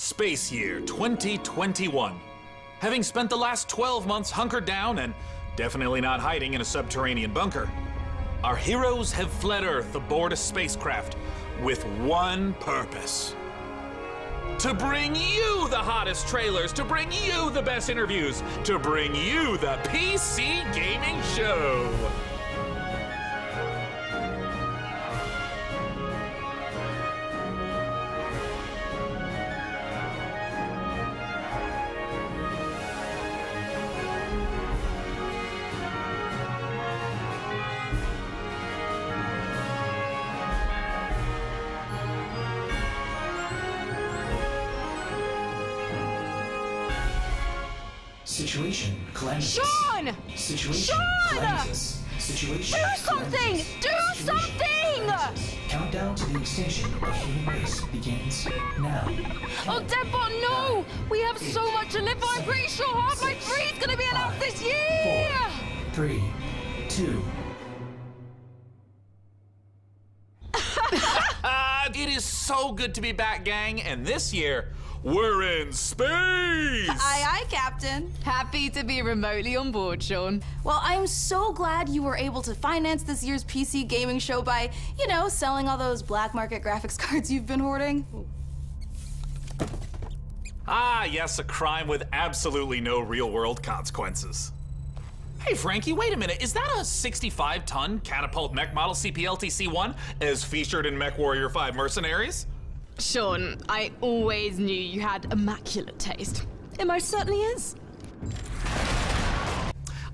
Space Year 2021. Having spent the last 12 months hunkered down and definitely not hiding in a subterranean bunker, our heroes have fled Earth aboard a spacecraft with one purpose. To bring you the hottest trailers, to bring you the best interviews, to bring you the PC Gaming Show. Situation cleanses. Sean! Situation Sean! cleanses. Situation Do something! cleanses. Do Situation something! cleanses. Countdown to the extinction of human race begins now. Oh, Deadbot, no! We have so much to live for. I'm pretty sure Half-Life 3 is going to be announced this year! 4, 3, 2. It is so good to be back, gang, and this year, we're in space! Aye, aye, Captain. Happy to be remotely on board, Sean. Well, I'm so glad you were able to finance this year's PC gaming show by, you know, selling all those black market graphics cards you've been hoarding. Ah, yes, a crime with absolutely no real-world consequences. Hey, Frankie, wait a minute. Is that a 65-ton catapult mech model CPLTC-1 as featured in MechWarrior 5 Mercenaries? Sean, I always knew you had immaculate taste. It most certainly is.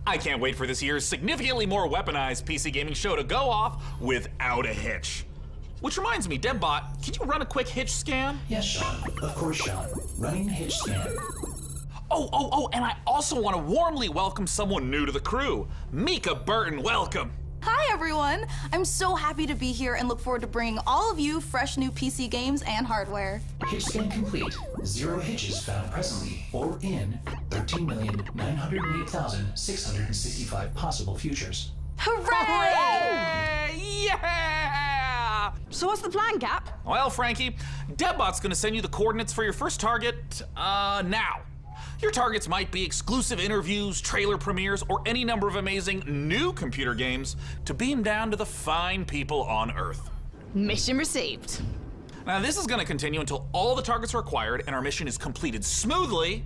I can't wait for this year's significantly more weaponized PC gaming show to go off without a hitch. Which reminds me, Debbot, can you run a quick hitch scan? Yes, Sean. Of course, Sean. Running hitch scan. Oh, and I also want to warmly welcome someone new to the crew. Mika Burton, welcome. Hi, everyone. I'm so happy to be here and look forward to bringing all of you fresh new PC games and hardware. Hitch scan complete. 0 hitches found presently or in 13,908,665 possible futures. Hooray! Yeah! So what's the plan, Cap? Well, Frankie, Debbot's gonna send you the coordinates for your first target, now. Your targets might be exclusive interviews, trailer premieres, or any number of amazing new computer games to beam down to the fine people on Earth. Mission received. Now, this is gonna continue until all the targets are acquired and our mission is completed smoothly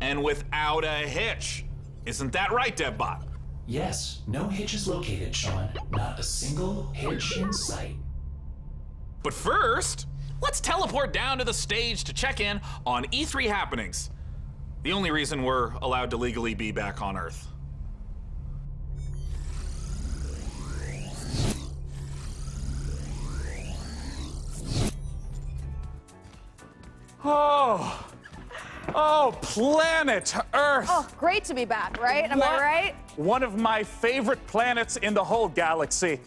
and without a hitch. Isn't that right, Debbot? Yes, no hitches located, Sean. Not a single hitch in sight. But first, let's teleport down to the stage to check in on E3 happenings. The only reason we're allowed to legally be back on Earth. Oh, planet Earth! Oh, great to be back, right? Am I right? One of my favorite planets in the whole galaxy.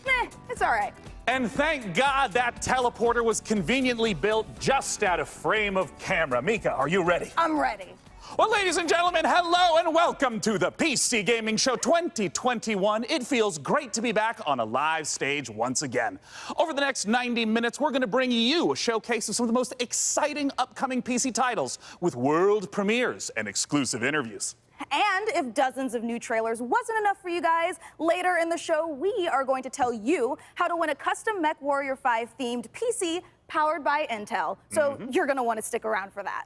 It's all right. And thank God that teleporter was conveniently built just out of frame of camera. Mika, are you ready? I'm ready. Well, ladies and gentlemen, hello and welcome to the PC Gaming Show 2021. It feels great to be back on a live stage once again. Over the next 90 minutes, we're going to bring you a showcase of some of the most exciting upcoming PC titles with world premieres and exclusive interviews. And if dozens of new trailers wasn't enough for you guys, later in the show, we are going to tell you how to win a custom MechWarrior 5 themed PC powered by Intel. So you're going to want to stick around for that.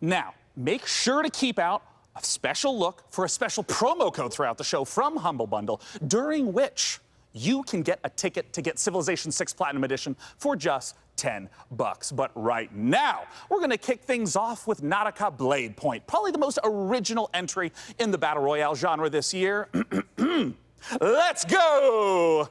Now, make sure to keep out a special look for a special promo code throughout the show from Humble Bundle, during which you can get a ticket to get Civilization 6 Platinum Edition for just $10. But right now, we're going to kick things off with Nautica Blade Point, probably the most original entry in the Battle Royale genre this year. Let's go!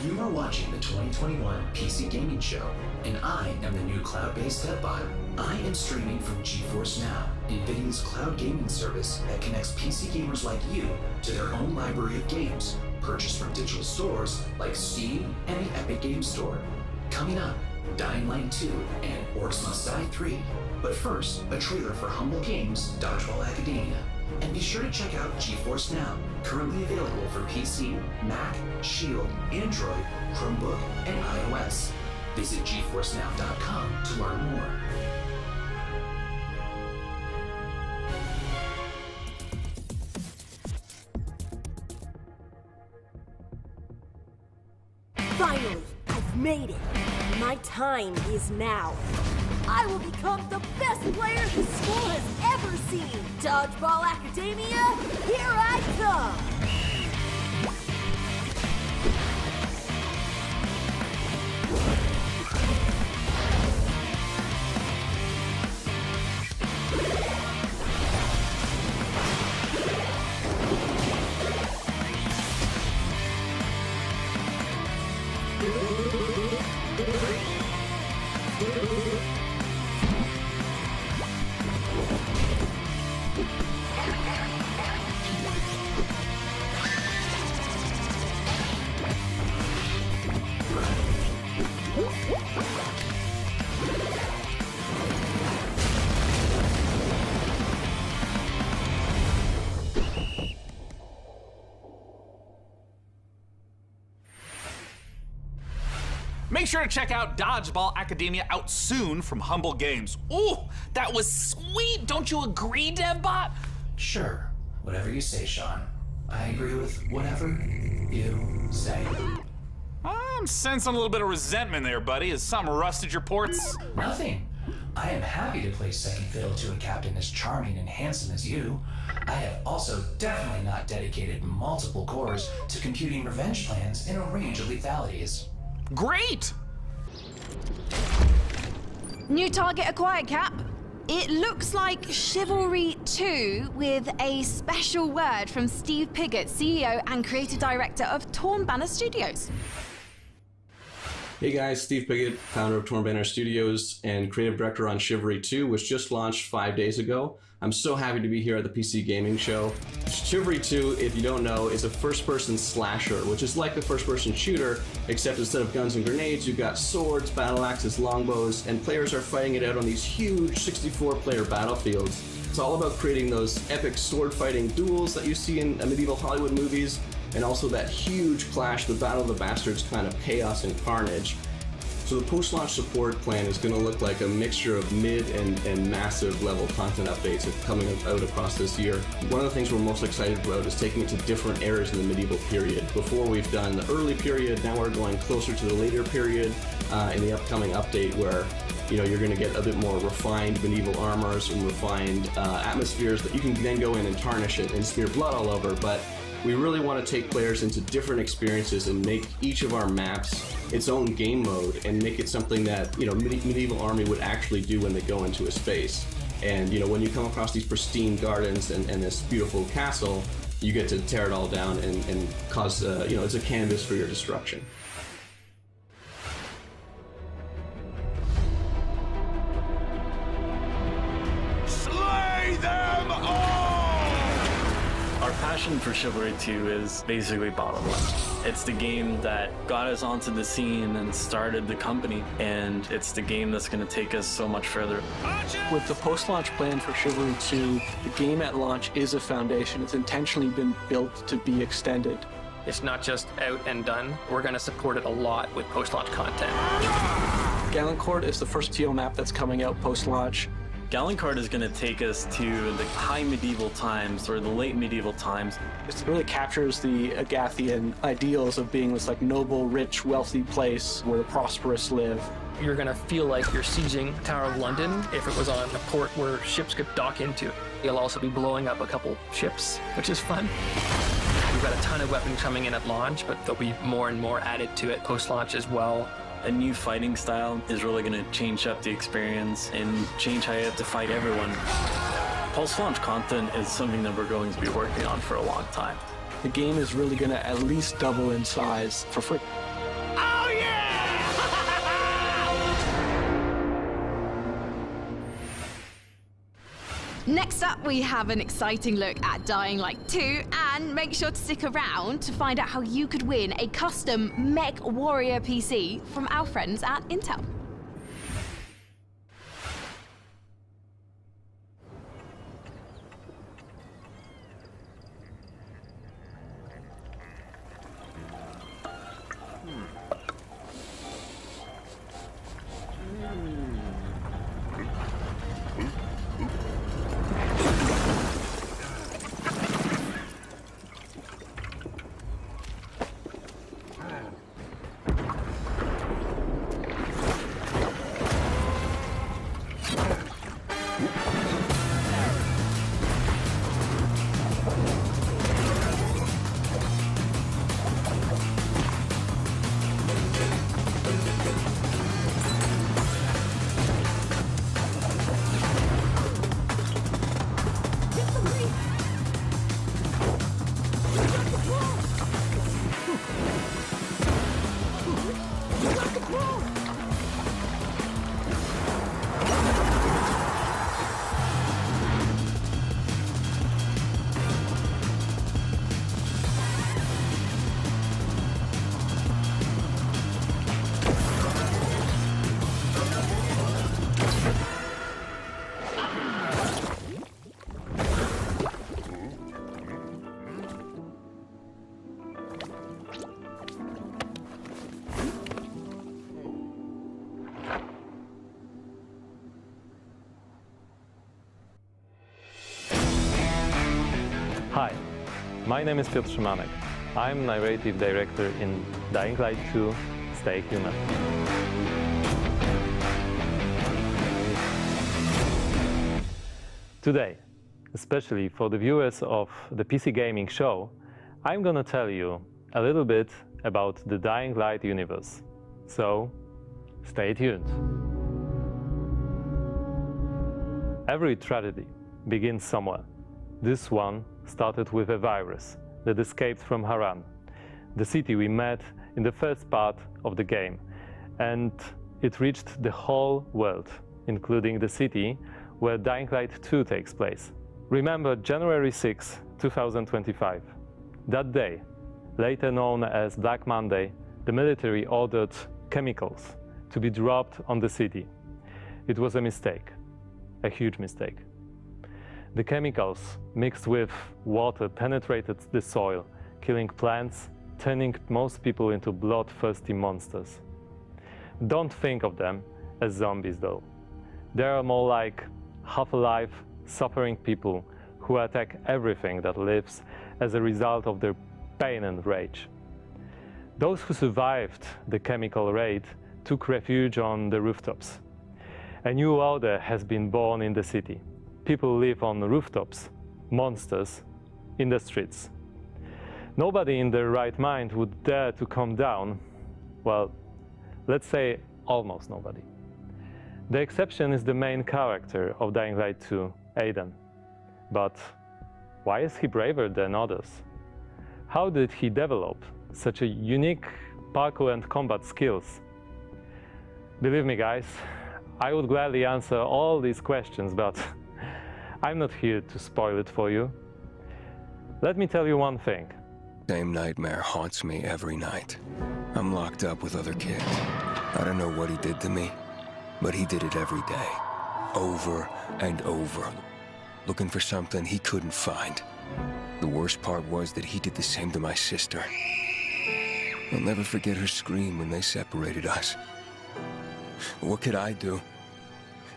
You are watching the 2021 PC Gaming Show, and I am the new cloud-based dev-bot. I am streaming from GeForce Now, NVIDIA's cloud gaming service that connects PC gamers like you to their own library of games, purchased from digital stores like Steam and the Epic Games Store. Coming up, Dying Light 2 and Orcs Must Die 3. But first, a trailer for Humble Games' Dodgeball Academia. And be sure to check out GeForce Now, currently available for PC, Mac, Shield, Android, Chromebook, and iOS. Visit GeForceNow.com to learn more. Finally, I've made it. My time is now. I will become the best player the school has ever seen. Dodgeball Academia, here I come. Make sure to check out Dodgeball Academia out soon from Humble Games. Ooh, that was sweet! Don't you agree, DevBot? Sure, whatever you say, Sean. I agree with whatever you say. I'm sensing a little bit of resentment there, buddy. Has something rusted your ports? Nothing. I am happy to play second fiddle to a captain as charming and handsome as you. I have also definitely not dedicated multiple cores to computing revenge plans in a range of lethalities. Great! New target acquired, Cap. It looks like Chivalry 2 with a special word from Steve Piggott, CEO and creative director of Torn Banner Studios. Hey guys, Steve Piggott, founder of Torn Banner Studios and creative director on Chivalry 2, which just launched 5 days ago. I'm so happy to be here at the PC Gaming Show. Chivalry 2, if you don't know, is a first-person slasher, which is like a first-person shooter, except instead of guns and grenades, you've got swords, battle axes, longbows, and players are fighting it out on these huge 64-player battlefields. It's all about creating those epic sword-fighting duels that you see in medieval Hollywood movies, and also that huge clash, the Battle of the Bastards kind of chaos and carnage. So the post-launch support plan is going to look like a mixture of mid and massive level content updates coming out across this year. One of the things we're most excited about is taking it to different eras in the medieval period. Before we've done the early period, now we're going closer to the later period in the upcoming update where you're going to get a bit more refined medieval armors and refined atmospheres that you can then go in and tarnish it and smear blood all over. But we really want to take players into different experiences and make each of our maps its own game mode and make it something that medieval army would actually do when they go into a space. And when you come across these pristine gardens and this beautiful castle, you get to tear it all down and cause it's a canvas for your destruction. Slay them all! Our passion for Chivalry 2 is basically bottom line. It's the game that got us onto the scene and started the company, and it's the game that's going to take us so much further. With the post-launch plan for Chivalry 2, the game at launch is a foundation. It's intentionally been built to be extended. It's not just out and done. We're going to support it a lot with post-launch content. Gallancourt is the first TO map that's coming out post-launch. Gallancourt is going to take us to the high medieval times or the late medieval times. It really captures the Agathian ideals of being this noble, rich, wealthy place where the prosperous live. You're going to feel like you're sieging Tower of London if it was on a port where ships could dock into. You'll also be blowing up a couple ships, which is fun. We've got a ton of weapons coming in at launch, but there'll be more and more added to it post-launch as well. A new fighting style is really going to change up the experience and change how you have to fight everyone. Post-launch content is something that we're going to be working on for a long time. The game is really going to at least double in size for free. Next up, we have an exciting look at Dying Light 2, and make sure to stick around to find out how you could win a custom Mech Warrior PC from our friends at Intel. Hi, my name is Piotr Szymanek. I'm narrative director in Dying Light 2, Stay Human. Today, especially for the viewers of the PC Gaming Show, I'm gonna tell you a little bit about the Dying Light universe. So, stay tuned. Every tragedy begins somewhere. This one started with a virus that escaped from Haran, the city we met in the first part of the game, and it reached the whole world, including the city where Dying Light 2 takes place. Remember January 6, 2025. That day, later known as Black Monday, the military ordered chemicals to be dropped on the city. It was a mistake, a huge mistake. The chemicals mixed with water penetrated the soil, killing plants, turning most people into bloodthirsty monsters. Don't think of them as zombies though. They are more like half-alive, suffering people who attack everything that lives as a result of their pain and rage. Those who survived the chemical raid took refuge on the rooftops. A new order has been born in the city. People live on rooftops, monsters in the streets. Nobody in their right mind would dare to come down. Well, let's say almost nobody. The exception is the main character of Dying Light 2, Aiden. But why is he braver than others? How did he develop such a unique parkour and combat skills? Believe me guys, I would gladly answer all these questions, but I'm not here to spoil it for you. Let me tell you one thing. Same nightmare haunts me every night. I'm locked up with other kids. I don't know what he did to me, but he did it every day. Over and over. Looking for something he couldn't find. The worst part was that he did the same to my sister. I'll never forget her scream when they separated us. What could I do?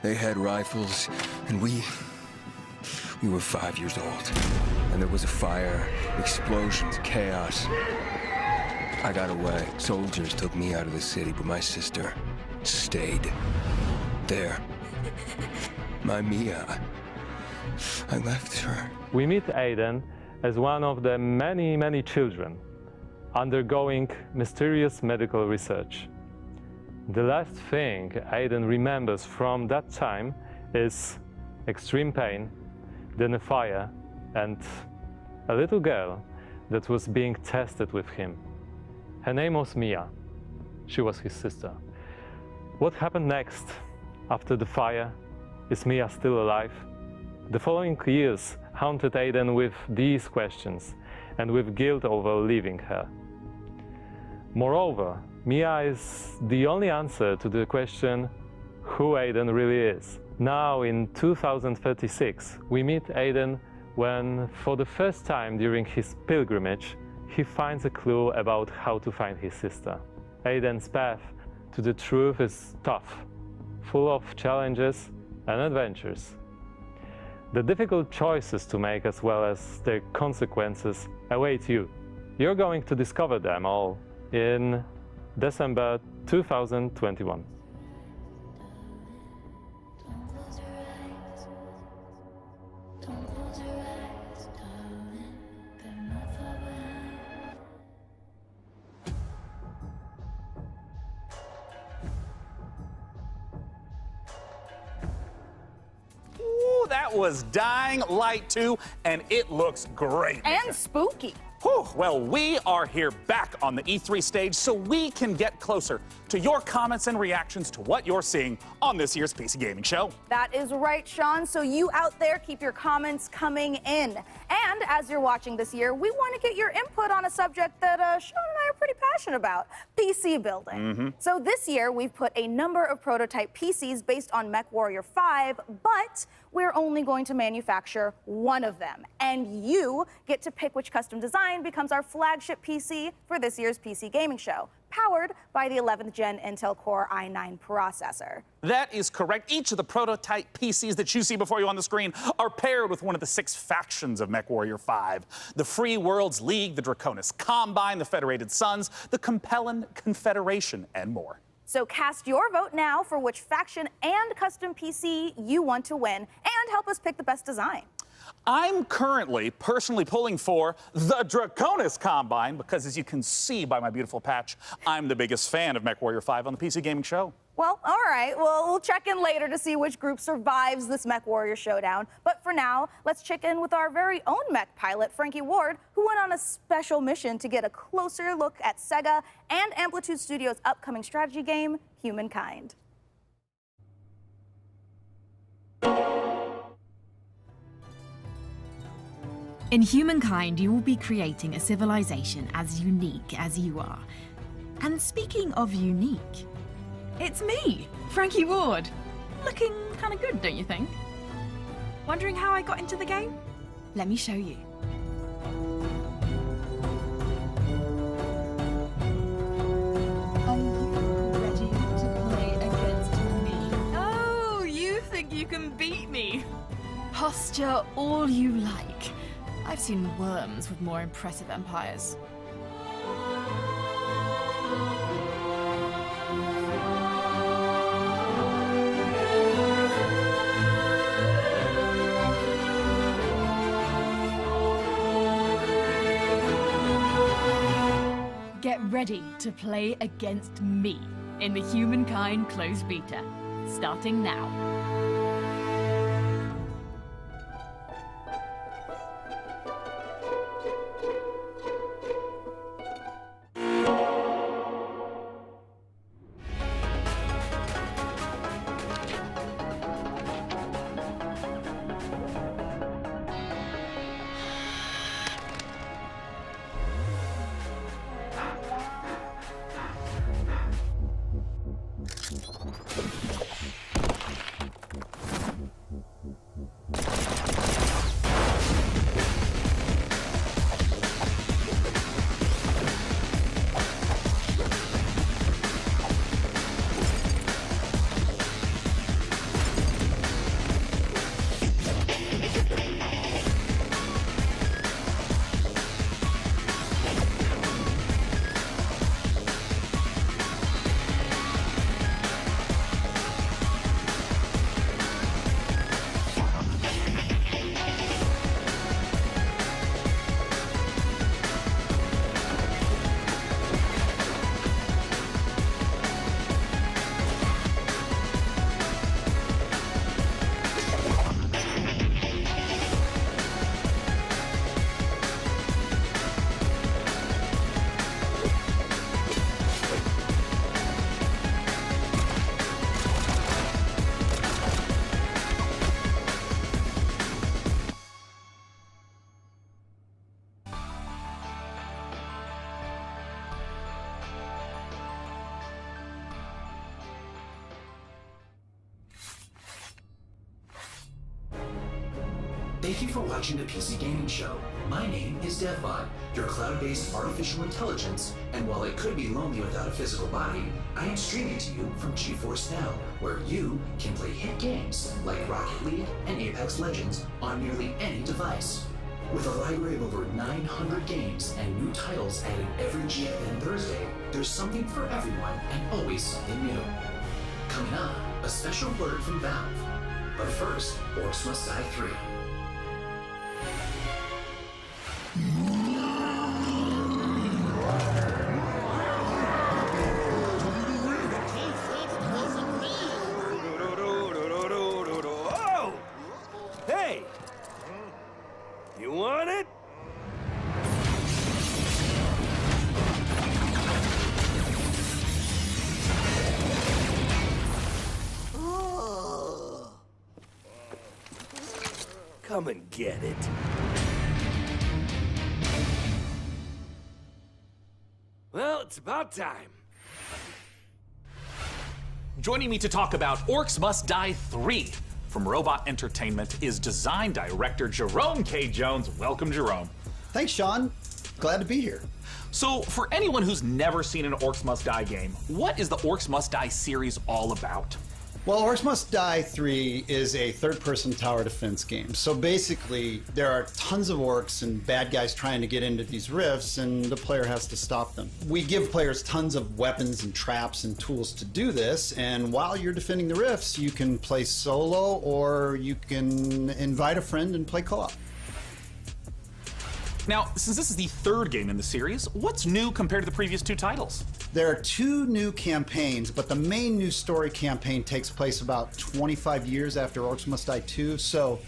They had rifles, and we were 5 years old. And there was a fire, explosions, chaos. I got away. Soldiers took me out of the city, but my sister stayed there. My Mia. I left her. We meet Aiden as one of the many children undergoing mysterious medical research. The last thing Aiden remembers from that time is extreme pain, then a fire, and a little girl that was being tested with him. Her name was Mia. She was his sister. What happened next after the fire? Is Mia still alive? The following years haunted Aiden with these questions and with guilt over leaving her. Moreover, Mia is the only answer to the question who Aiden really is. Now in 2036, we meet Aiden when, for the first time during his pilgrimage, he finds a clue about how to find his sister. Aiden's path to the truth is tough, full of challenges and adventures. The difficult choices to make as well as their consequences await you. You're going to discover them all in December 2021. That was Dying Light 2, and it looks great. And spooky. Whew. Well, we are here back on the E3 stage so we can get closer to your comments and reactions to what you're seeing on this year's PC Gaming Show. That is right, Sean. So you out there, keep your comments coming in. And as you're watching this year, we want to get your input on a subject that Sean and I are pretty passionate about, PC building. So this year, we've put a number of prototype PCs based on MechWarrior 5, but we're only going to manufacture one of them. And you get to pick which custom design becomes our flagship PC for this year's PC Gaming Show, powered by the 11th Gen Intel Core i9 processor. That is correct. Each of the prototype PCs that you see before you on the screen are paired with one of the 6 factions of MechWarrior 5. The Free Worlds League, the Draconis Combine, the Federated Sons, the Compellin Confederation, and more. So cast your vote now for which faction and custom PC you want to win, and help us pick the best design. I'm currently personally pulling for the Draconis Combine because, as you can see by my beautiful patch, I'm the biggest fan of MechWarrior 5 on the PC Gaming Show. Well, all right. Well, we'll check in later to see which group survives this MechWarrior showdown. But for now, let's check in with our very own mech pilot, Frankie Ward, who went on a special mission to get a closer look at Sega and Amplitude Studios' upcoming strategy game, Humankind. In Humankind, you will be creating a civilization as unique as you are. And speaking of unique, it's me, Frankie Ward. Looking kind of good, don't you think? Wondering how I got into the game? Let me show you. Are you ready to play against me? Oh, you think you can beat me? Posture all you like. I've seen worms with more impressive empires. Get ready to play against me in the Humankind closed beta, starting now. Thank you for watching the PC Gaming Show. My name is DevBot, your cloud-based artificial intelligence, and while it could be lonely without a physical body, I am streaming to you from GeForce Now, where you can play hit games like Rocket League and Apex Legends on nearly any device. With a library of over 900 games and new titles added every GFN Thursday, there's something for everyone and always something new. Coming up, a special word from Valve. But first, Orcs Must Die 3. Oh! Hey! You want it? Come and get it. Well, it's about time. Joining me to talk about Orcs Must Die 3 from Robot Entertainment is design director Jerome K. Jones. Welcome, Jerome. Thanks, Sean. Glad to be here. So, for anyone who's never seen an Orcs Must Die game, what is the Orcs Must Die series all about? Well, Orcs Must Die 3 is a third-person tower defense game. So basically, there are tons of orcs and bad guys trying to get into these rifts, and the player has to stop them. We give players tons of weapons and traps and tools to do this, and while you're defending the rifts, you can play solo, or you can invite a friend and play co-op. Now, since this is the third game in the series, what's new compared to the previous two titles? There are 2 new campaigns, but the main new story campaign takes place about 25 years after Orcs Must Die 2, so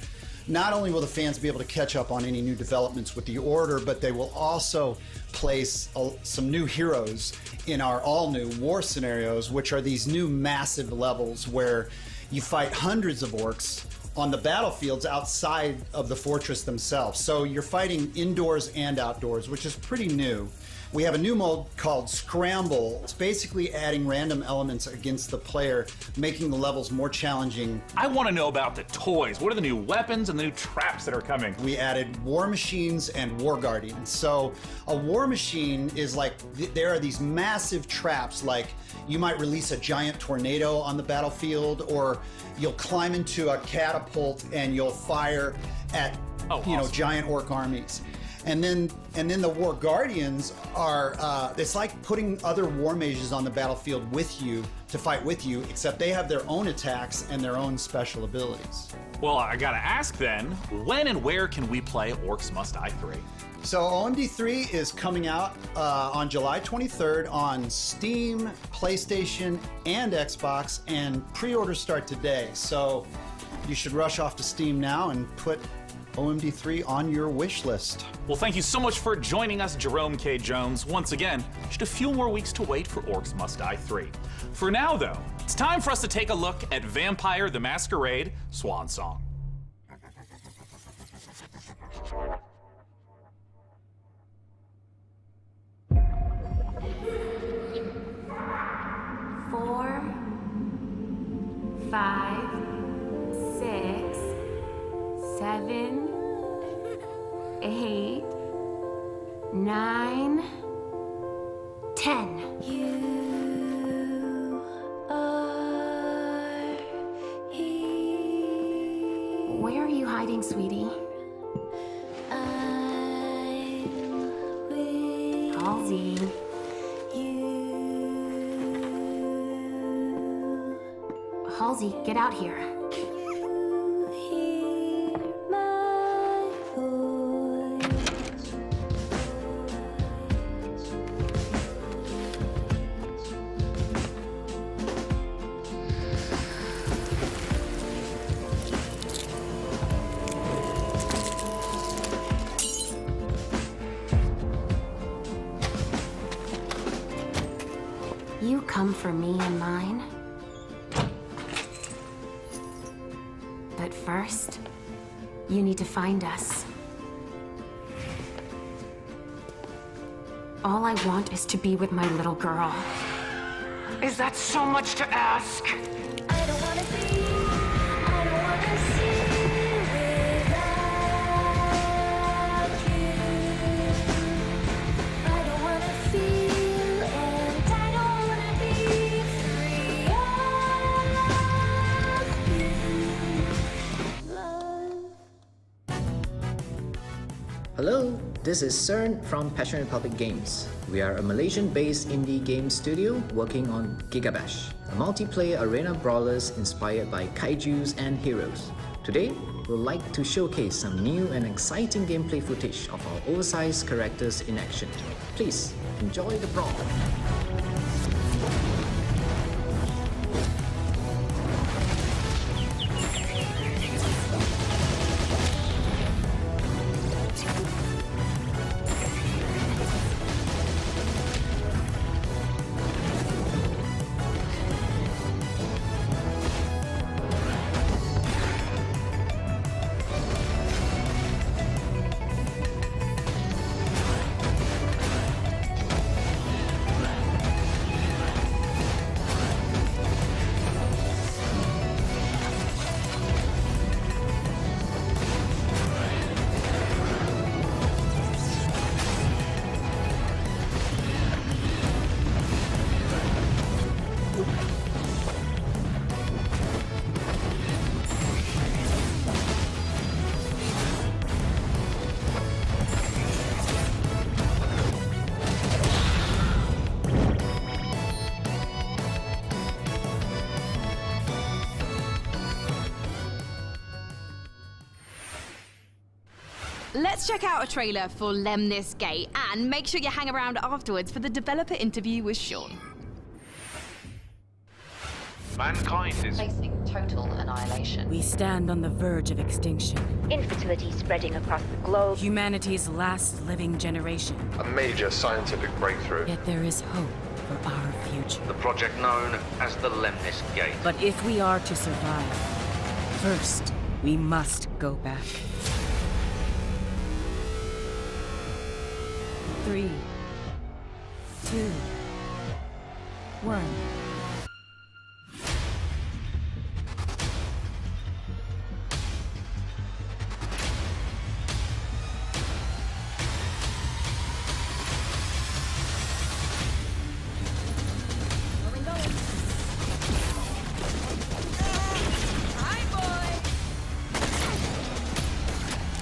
not only will the fans be able to catch up on any new developments with the Order, but they will also place some new heroes in our all-new war scenarios, which are these new massive levels where you fight hundreds of orcs on the battlefields outside of the fortress themselves. So you're fighting indoors and outdoors, which is pretty new. We have a new mode called Scramble. It's basically adding random elements against the player, making the levels more challenging. I want to know about the toys. What are the new weapons and the new traps that are coming? We added war machines and war guardians. So a war machine is like, there are these massive traps, like you might release a giant tornado on the battlefield, or you'll climb into a catapult and you'll fire at giant orc armies. And then the War Guardians are, it's like putting other war mages on the battlefield with you to fight with you, except they have their own attacks and their own special abilities. Well, I gotta ask then, when and where can we play Orcs Must Die 3? So OMD 3 is coming out on July 23rd on Steam, PlayStation, and Xbox, and pre-orders start today. So you should rush off to Steam now and put OMD 3 on your wish list. Well, thank you so much for joining us, Jerome K. Jones. Once again, just a few more weeks to wait for Orcs Must Die 3. For now, though, it's time for us to take a look at Vampire the Masquerade Swan Song. Four, 5, 6, 7, 8, 9, 10. You are here. Where are you hiding, sweetie? Halsey. Halsey, get out here. You come for me and mine. But first, you need to find us. All I want is to be with my little girl. Is that so much to ask? I don't wanna be, I don't wanna see without This is CERN from Passion Republic Games. We are a Malaysian-based indie game studio working on Gigabash, a multiplayer arena brawlers inspired by kaijus and heroes. Today, we'd like to showcase some new and exciting gameplay footage of our oversized characters in action. Please, enjoy the brawl. Let's check out a trailer for Lemnis Gate, and make sure you hang around afterwards for the developer interview with Sean. Mankind is facing total annihilation. We stand on the verge of extinction. Infertility spreading across the globe. Humanity's last living generation. a major scientific breakthrough. Yet there is hope for our future. The project known as the Lemnis Gate. But if we are to survive, first, we must go back. 3, 2, 1.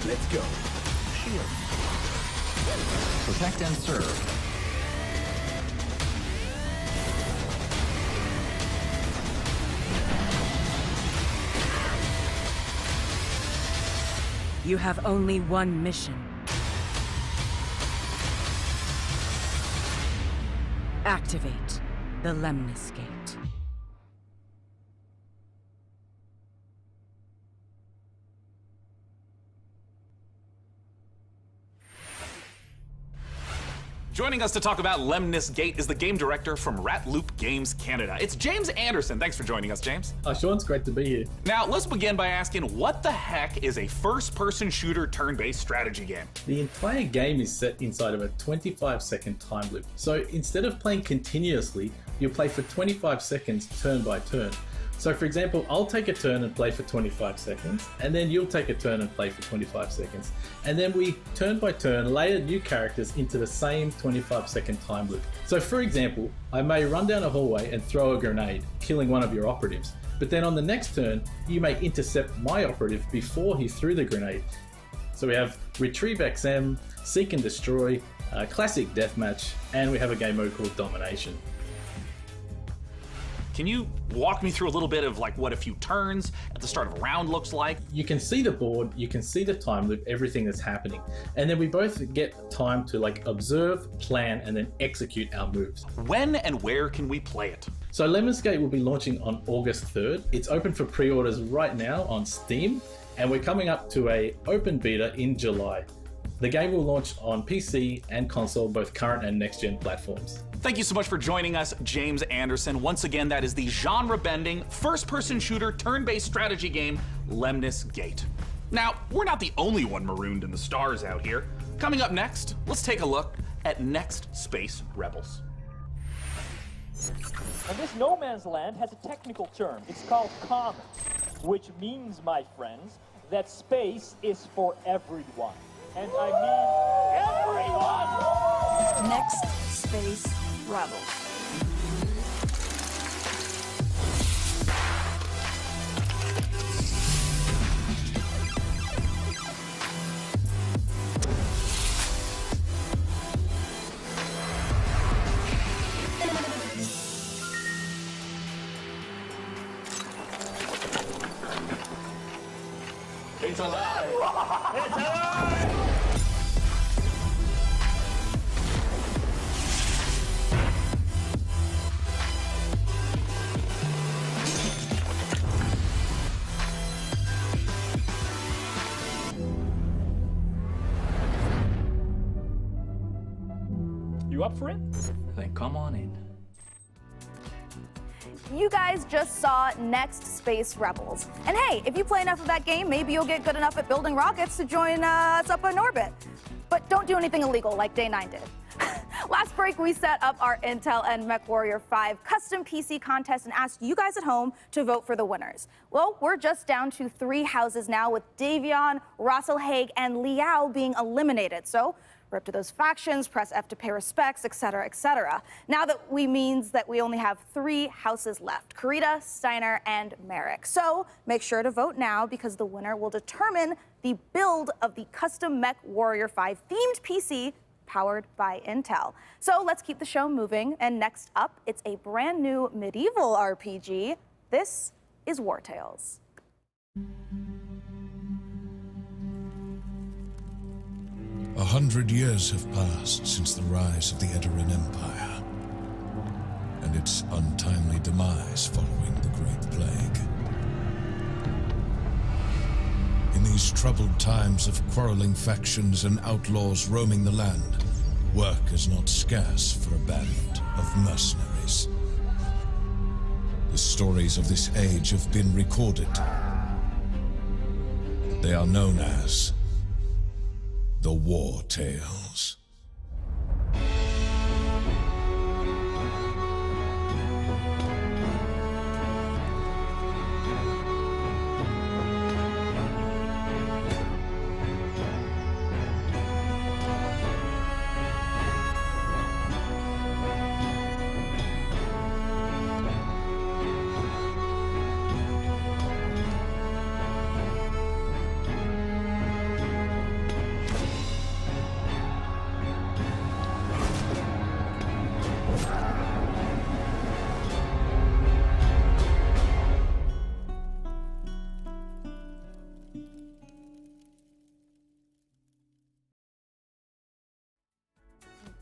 Let's go. Shield. Protect and serve. You have only one mission. Activate the Lemnis Gate. Joining us to talk about Lemnis Gate is the game director from Rat Loop Games Canada. It's James Anderson. Thanks for joining us, James. Sean, it's great to be here. Now, let's begin by asking, what the heck is a first-person shooter turn-based strategy game? The entire game is set inside of a 25-second time loop. So instead of playing continuously, you'll play for 25 seconds turn by turn. So for example, I'll take a turn and play for 25 seconds, and then you'll take a turn and play for 25 seconds. And then we, turn by turn, layer new characters into the same 25-second time loop. So for example, I may run down a hallway and throw a grenade, killing one of your operatives. But then on the next turn, you may intercept my operative before he threw the grenade. So we have Retrieve XM, Seek and Destroy, Classic Deathmatch, and we have a game mode called Domination. Can you walk me through a little bit of like what a few turns at the start of a round looks like? You can see the board, you can see the time loop, everything that's happening. And then we both get time to like observe, plan, and then execute our moves. When and where can we play it? So Lemnis Gate will be launching on August 3rd. It's open for pre-orders right now on Steam, and we're coming up to a open beta in July. The game will launch on PC and console, both current and next-gen platforms. Thank you so much for joining us, James Anderson. Once again, that is the genre-bending, first-person shooter, turn-based strategy game, Lemnis Gate. Now, we're not the only one marooned in the stars out here. Coming up next, let's take a look at Next Space Rebels. And this no man's land has a technical term. It's called common, which means, my friends, that space is for everyone. And I mean everyone! Next Space Rebels. alive! It's alive! You up for it? Then come on in. You guys just saw Next Space Rebels. And hey, if you play enough of that game, maybe you'll get good enough at building rockets to join us up in orbit. But don't do anything illegal like Day 9 did. Last break, we set up our Intel and MechWarrior 5 custom PC contest and asked you guys at home to vote for the winners. Well, we're just down to 3 houses now, with Davion, Russell Haig, and Liao being eliminated. So rip to those factions, press F to pay respects, etc., etc. Now that means that we only have 3 houses left: Karita, Steiner, and Merrick. So make sure to vote now, because the winner will determine the build of the custom MechWarrior 5 themed PC powered by Intel. So let's keep the show moving, and next up, it's a brand new medieval RPG. This is War Tales. 100 years have passed since the rise of the Edoran Empire, and its untimely demise following the Great Plague. In these troubled times of quarreling factions and outlaws roaming the land, work is not scarce for a band of mercenaries. The stories of this age have been recorded. They are known as the War Tales.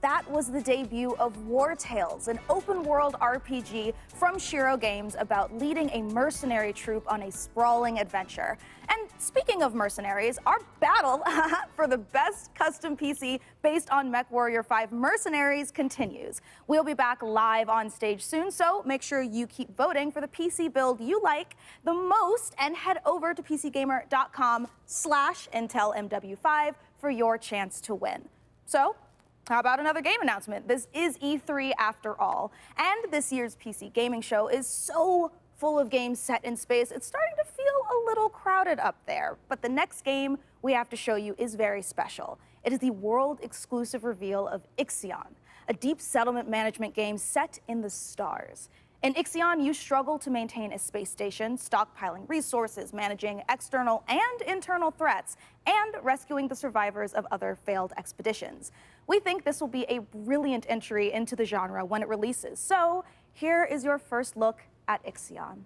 That was the debut of War Tales, an open-world RPG from Shiro Games about leading a mercenary troop on a sprawling adventure. And speaking of mercenaries, our battle for the best custom PC based on MechWarrior 5 Mercenaries continues. We'll be back live on stage soon, so make sure you keep voting for the PC build you like the most, and head over to PCGamer.com/IntelMW5 for your chance to win. So, how about another game announcement? This is E3 after all, and this year's PC gaming show is so full of games set in space, it's starting to feel a little crowded up there. But the next game we have to show you is very special. It is the world-exclusive reveal of Ixion, a deep settlement management game set in the stars. In Ixion, you struggle to maintain a space station, stockpiling resources, managing external and internal threats, and rescuing the survivors of other failed expeditions. We think this will be a brilliant entry into the genre when it releases. So here is your first look at Ixion.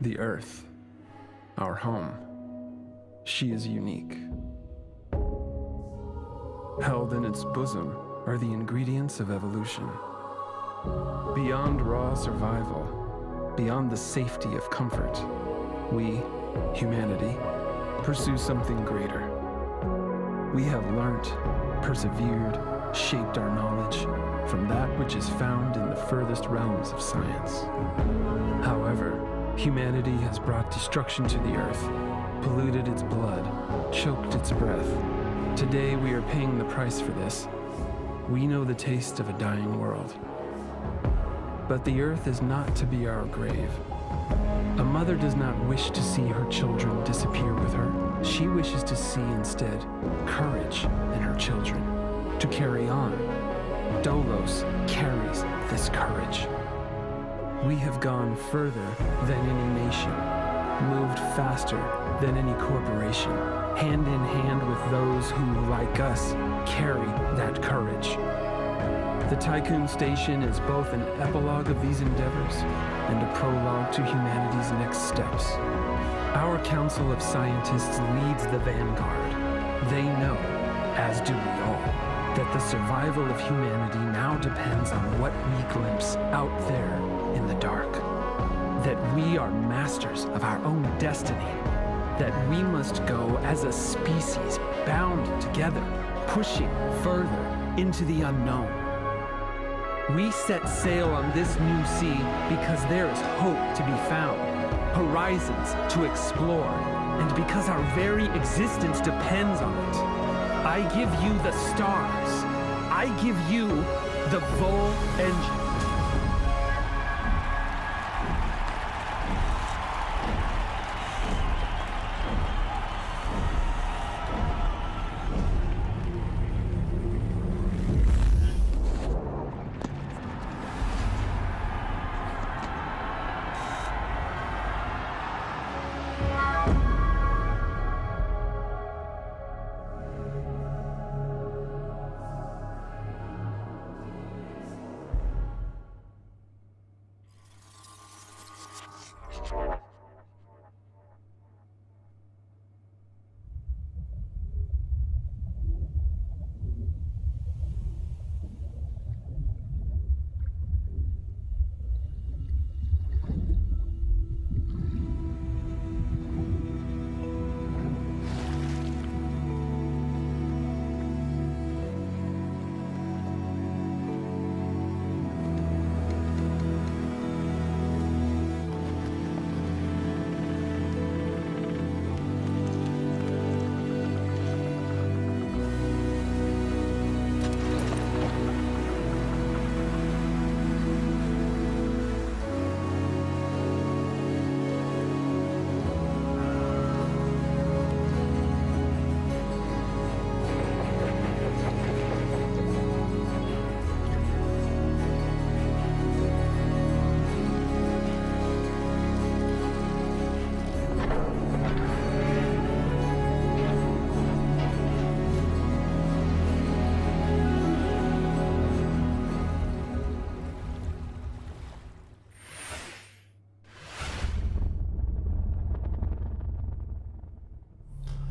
The Earth, our home, she is unique. Held in its bosom are the ingredients of evolution. Beyond raw survival, beyond the safety of comfort, we, humanity, pursue something greater. We have learnt, persevered, shaped our knowledge from that which is found in the furthest realms of science. However, humanity has brought destruction to the Earth, polluted its blood, choked its breath. Today we are paying the price for this. We know the taste of a dying world. But the Earth is not to be our grave. A mother does not wish to see her children disappear with her. She wishes to see instead courage in her children, to carry on. Dolos carries this courage. We have gone further than any nation, moved faster than any corporation, hand in hand with those who, like us, carry that courage. The Tycoon Station is both an epilogue of these endeavors and a prologue to humanity's next steps. Our Council of Scientists leads the vanguard. They know, as do we all, that the survival of humanity now depends on what we glimpse out there in the dark. That we are masters of our own destiny. That we must go as a species bound together, pushing further into the unknown. We set sail on this new sea because there is hope to be found, horizons to explore, and because our very existence depends on it. I give you the stars. I give you the Vol engine.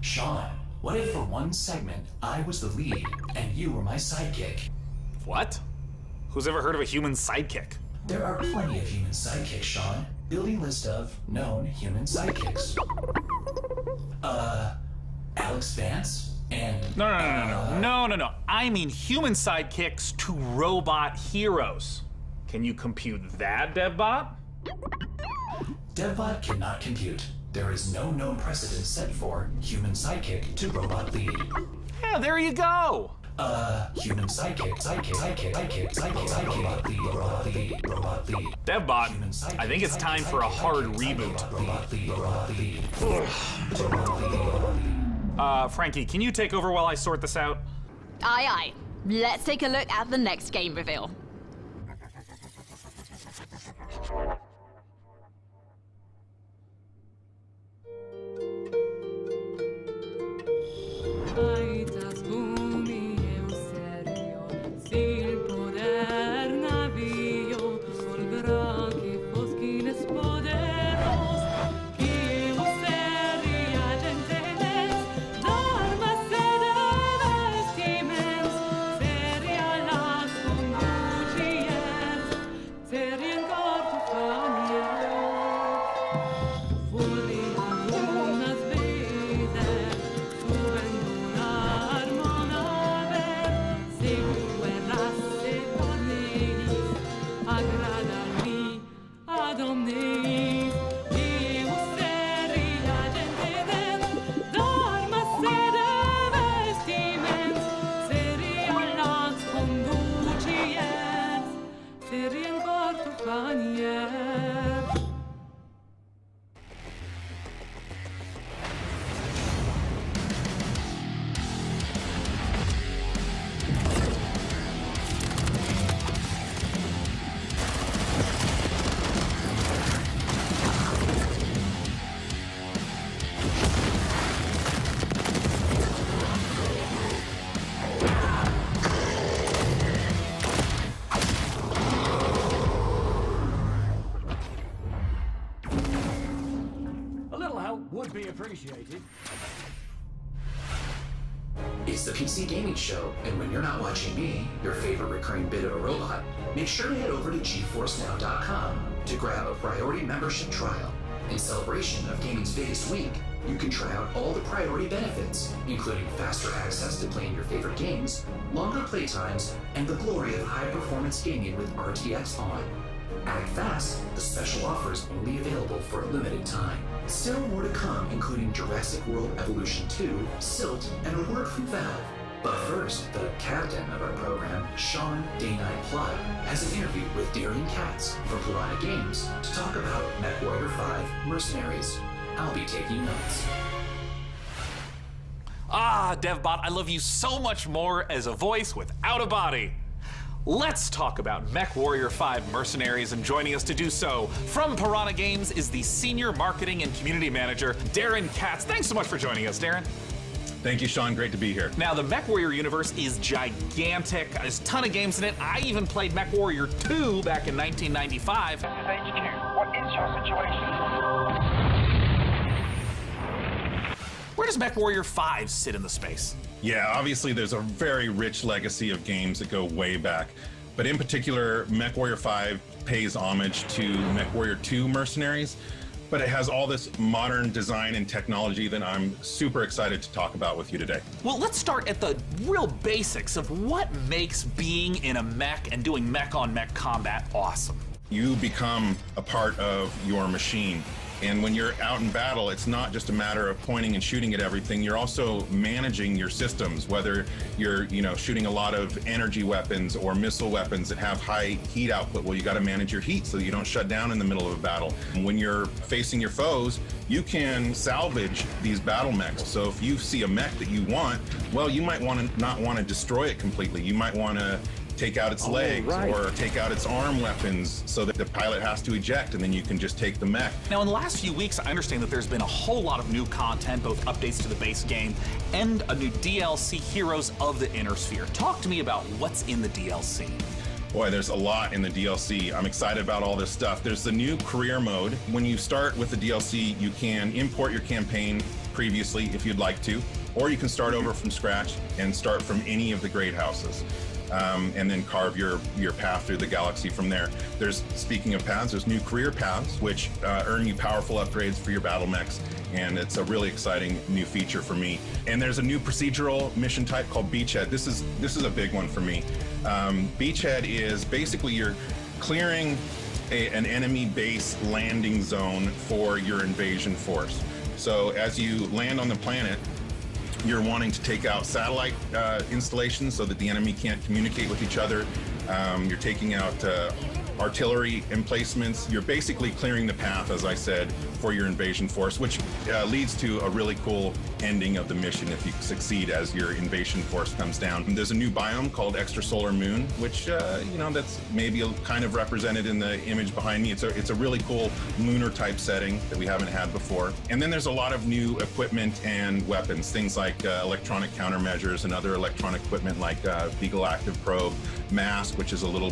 Sean, what if for one segment I was the lead and you were my sidekick? What? Who's ever heard of a human sidekick? There are plenty of human sidekicks, Sean. Building list of known human sidekicks. Alex Vance and... No. I mean human sidekicks to robot heroes. Can you compute that, DevBot? DevBot cannot compute. There is no known precedent set for human sidekick to robot lead. Yeah, there you go. Human sidekick, robot lead. DevBot, I think it's time for a hard reboot. Frankie, can you take over while I sort this out? Aye, aye. Let's take a look at the next game reveal. Serien går appreciated. It's the PC Gaming Show, and when you're not watching me, your favorite recurring bit of a robot, make sure to head over to GeForceNow.com to grab a priority membership trial. In celebration of gaming's biggest week, you can try out all the priority benefits, including faster access to playing your favorite games, longer playtimes, and the glory of high-performance gaming with RTX on. Act fast, the special offer is only available for a limited time. Still more to come, including Jurassic World Evolution 2, Silt, and a word from Valve. But first, the captain of our program, Sean Day9 Plot, has an interview with Darian Katz from Piranha Games to talk about MechWarrior 5 Mercenaries. I'll be taking notes. Ah, DevBot, I love you so much more as a voice without a body. Let's talk about MechWarrior 5 Mercenaries, and joining us to do so from Piranha Games is the Senior Marketing and Community Manager, Darren Katz. Thanks so much for joining us, Darren. Thank you, Sean. Great to be here. Now, the MechWarrior universe is gigantic. There's a ton of games in it. I even played MechWarrior 2 back in 1995. This is HQ. What is your situation? Where does MechWarrior 5 sit in the space? Yeah, obviously there's a very rich legacy of games that go way back. But in particular, MechWarrior 5 pays homage to MechWarrior 2 Mercenaries. But it has all this modern design and technology that I'm super excited to talk about with you today. Well, let's start at the real basics of what makes being in a mech and doing mech-on-mech combat awesome. You become a part of your machine. And when you're out in battle, it's not just a matter of pointing and shooting at everything. You're also managing your systems, whether you're, shooting a lot of energy weapons or missile weapons that have high heat output. Well, you got to manage your heat so that you don't shut down in the middle of a battle. And when you're facing your foes, you can salvage these battle mechs. So if you see a mech that you want, well, you might not want to destroy it completely. You might want to take out its legs or take out its arm weapons so that the pilot has to eject, and then you can just take the mech. Now, in the last few weeks, I understand that there's been a whole lot of new content, both updates to the base game and a new DLC, Heroes of the Inner Sphere. Talk to me about what's in the DLC. Boy, there's a lot in the DLC. I'm excited about all this stuff. There's the new career mode. When you start with the DLC, you can import your campaign previously if you'd like to, or you can start over from scratch and start from any of the great houses. And then carve your path through the galaxy from there. Speaking of paths, there's new career paths, which earn you powerful upgrades for your battle mechs, and it's a really exciting new feature for me. And there's a new procedural mission type called Beachhead. This is a big one for me. Beachhead is basically you're clearing an enemy base landing zone for your invasion force. So as you land on the planet, you're wanting to take out satellite installations so that the enemy can't communicate with each other. You're taking out artillery emplacements. You're basically clearing the path, as I said, for your invasion force, which leads to a really cool ending of the mission if you succeed as your invasion force comes down. And there's a new biome called Extrasolar Moon, which, that's maybe kind of represented in the image behind me. It's a really cool lunar type setting that we haven't had before. And then there's a lot of new equipment and weapons, things like electronic countermeasures and other electronic equipment like Beagle Active Probe, Mask, which is a little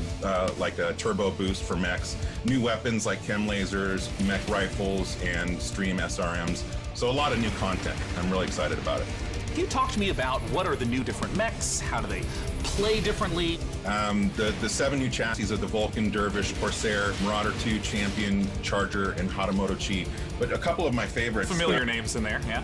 like a turbo boost for mechs, new weapons like chem lasers, mech rifles, and stream SRMs. So a lot of new content. I'm really excited about it. Can you talk to me about what are the new different mechs? How do they play differently? The 7 new chassis are the Vulcan, Dervish, Corsair, Marauder 2, Champion, Charger, and Hatamoto Chi. But a couple of my favorites. Familiar names in there, yeah?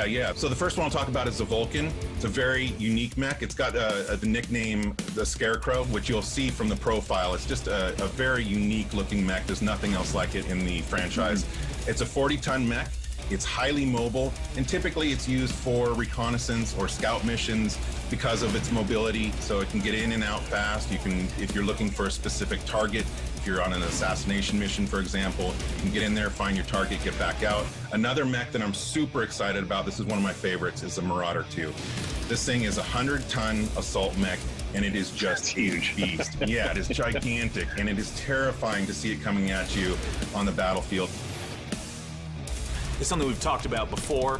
Yeah. So the first one I'll talk about is the Vulcan. It's a very unique mech. It's got the nickname the Scarecrow, which you'll see from the profile. It's just a very unique looking mech. There's nothing else like it in the franchise. It's a 40-ton mech. It's highly mobile, and typically it's used for reconnaissance or scout missions because of its mobility, so it can get in and out fast. You can, if you're looking for a specific target, if you're on an assassination mission, for example, you can get in there, find your target, get back out. Another mech that I'm super excited about, this is one of my favorites, is the Marauder 2. This thing is a 100-ton assault mech, and it is just huge beast. Yeah, it is gigantic, and it is terrifying to see it coming at you on the battlefield. is something we've talked about before.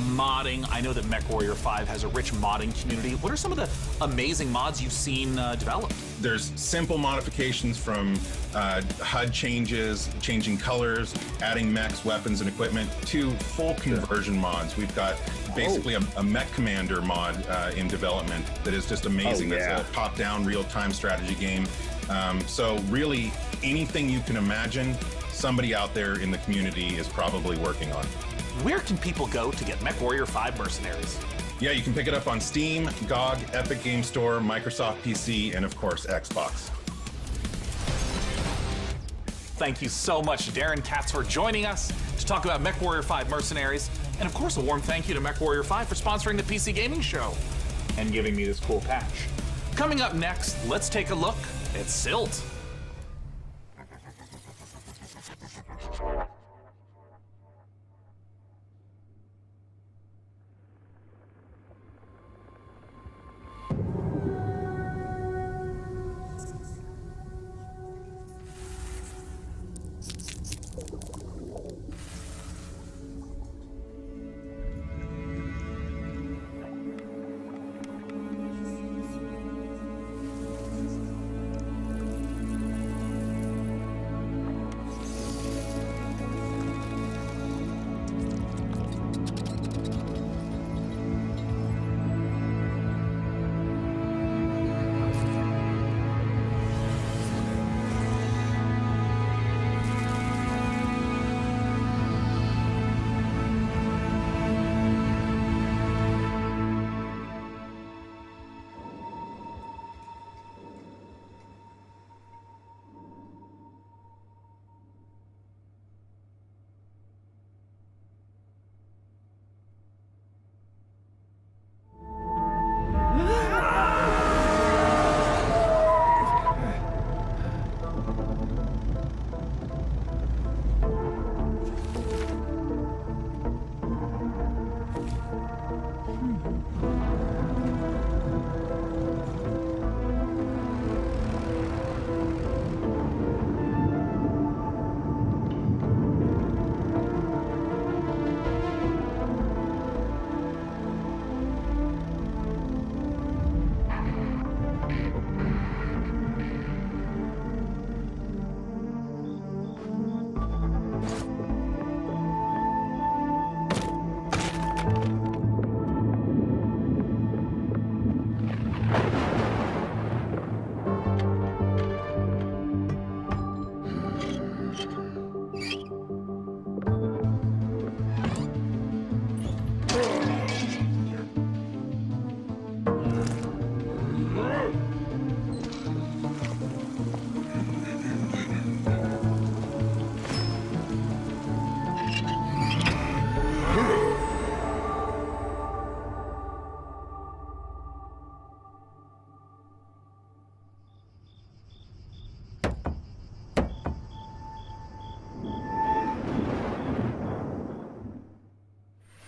Modding. I know that MechWarrior 5 has a rich modding community. What are some of the amazing mods you've seen developed? There's simple modifications from HUD changes, changing colors, adding mechs, weapons, and equipment, to full conversion mods. We've got basically a mech commander mod in development that is just amazing. That's a top-down real-time strategy game. So really, anything you can imagine, somebody out there in the community is probably working on. Where can people go to get MechWarrior 5 Mercenaries? Yeah, you can pick it up on Steam, GOG, Epic Game Store, Microsoft PC, and of course, Xbox. Thank you so much, Darren Katz, for joining us to talk about MechWarrior 5 Mercenaries. And of course, a warm thank you to MechWarrior 5 for sponsoring the PC Gaming Show and giving me this cool patch. Coming up next, let's take a look at Silt.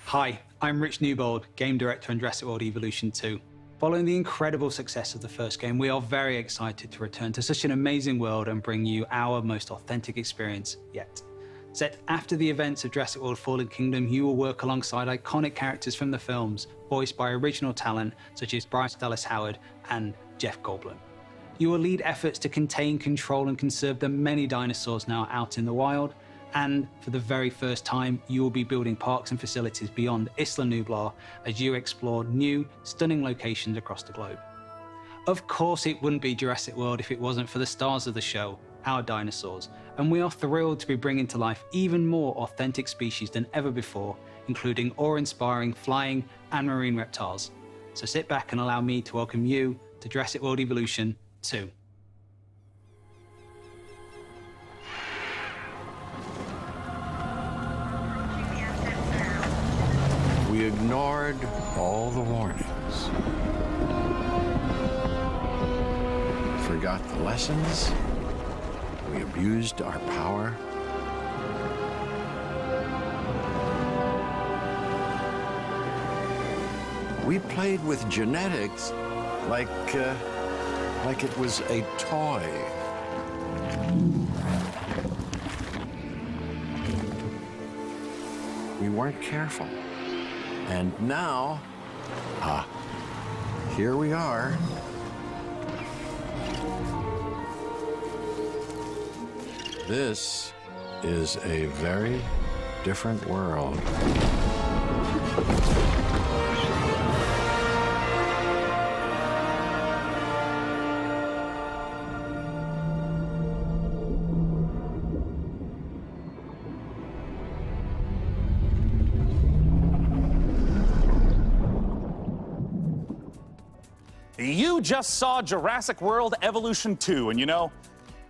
Hi, I'm Rich Newbold, Game Director on Jurassic World Evolution 2. Following the incredible success of the first game, we are very excited to return to such an amazing world and bring you our most authentic experience yet. Set after the events of Jurassic World Fallen Kingdom, you will work alongside iconic characters from the films, voiced by original talent such as Bryce Dallas Howard and Jeff Goldblum. You will lead efforts to contain, control, and conserve the many dinosaurs now out in the wild, and for the very first time, you will be building parks and facilities beyond Isla Nublar as you explore new, stunning locations across the globe. Of course, it wouldn't be Jurassic World if it wasn't for the stars of the show, our dinosaurs, and we are thrilled to be bringing to life even more authentic species than ever before, including awe-inspiring flying and marine reptiles. So sit back and allow me to welcome you to Jurassic World Evolution 2. We ignored all the warnings. Forgot the lessons. We abused our power. We played with genetics like it was a toy. weren't careful. And now, here we are. This is a very different world. You just saw Jurassic World Evolution 2, and you know,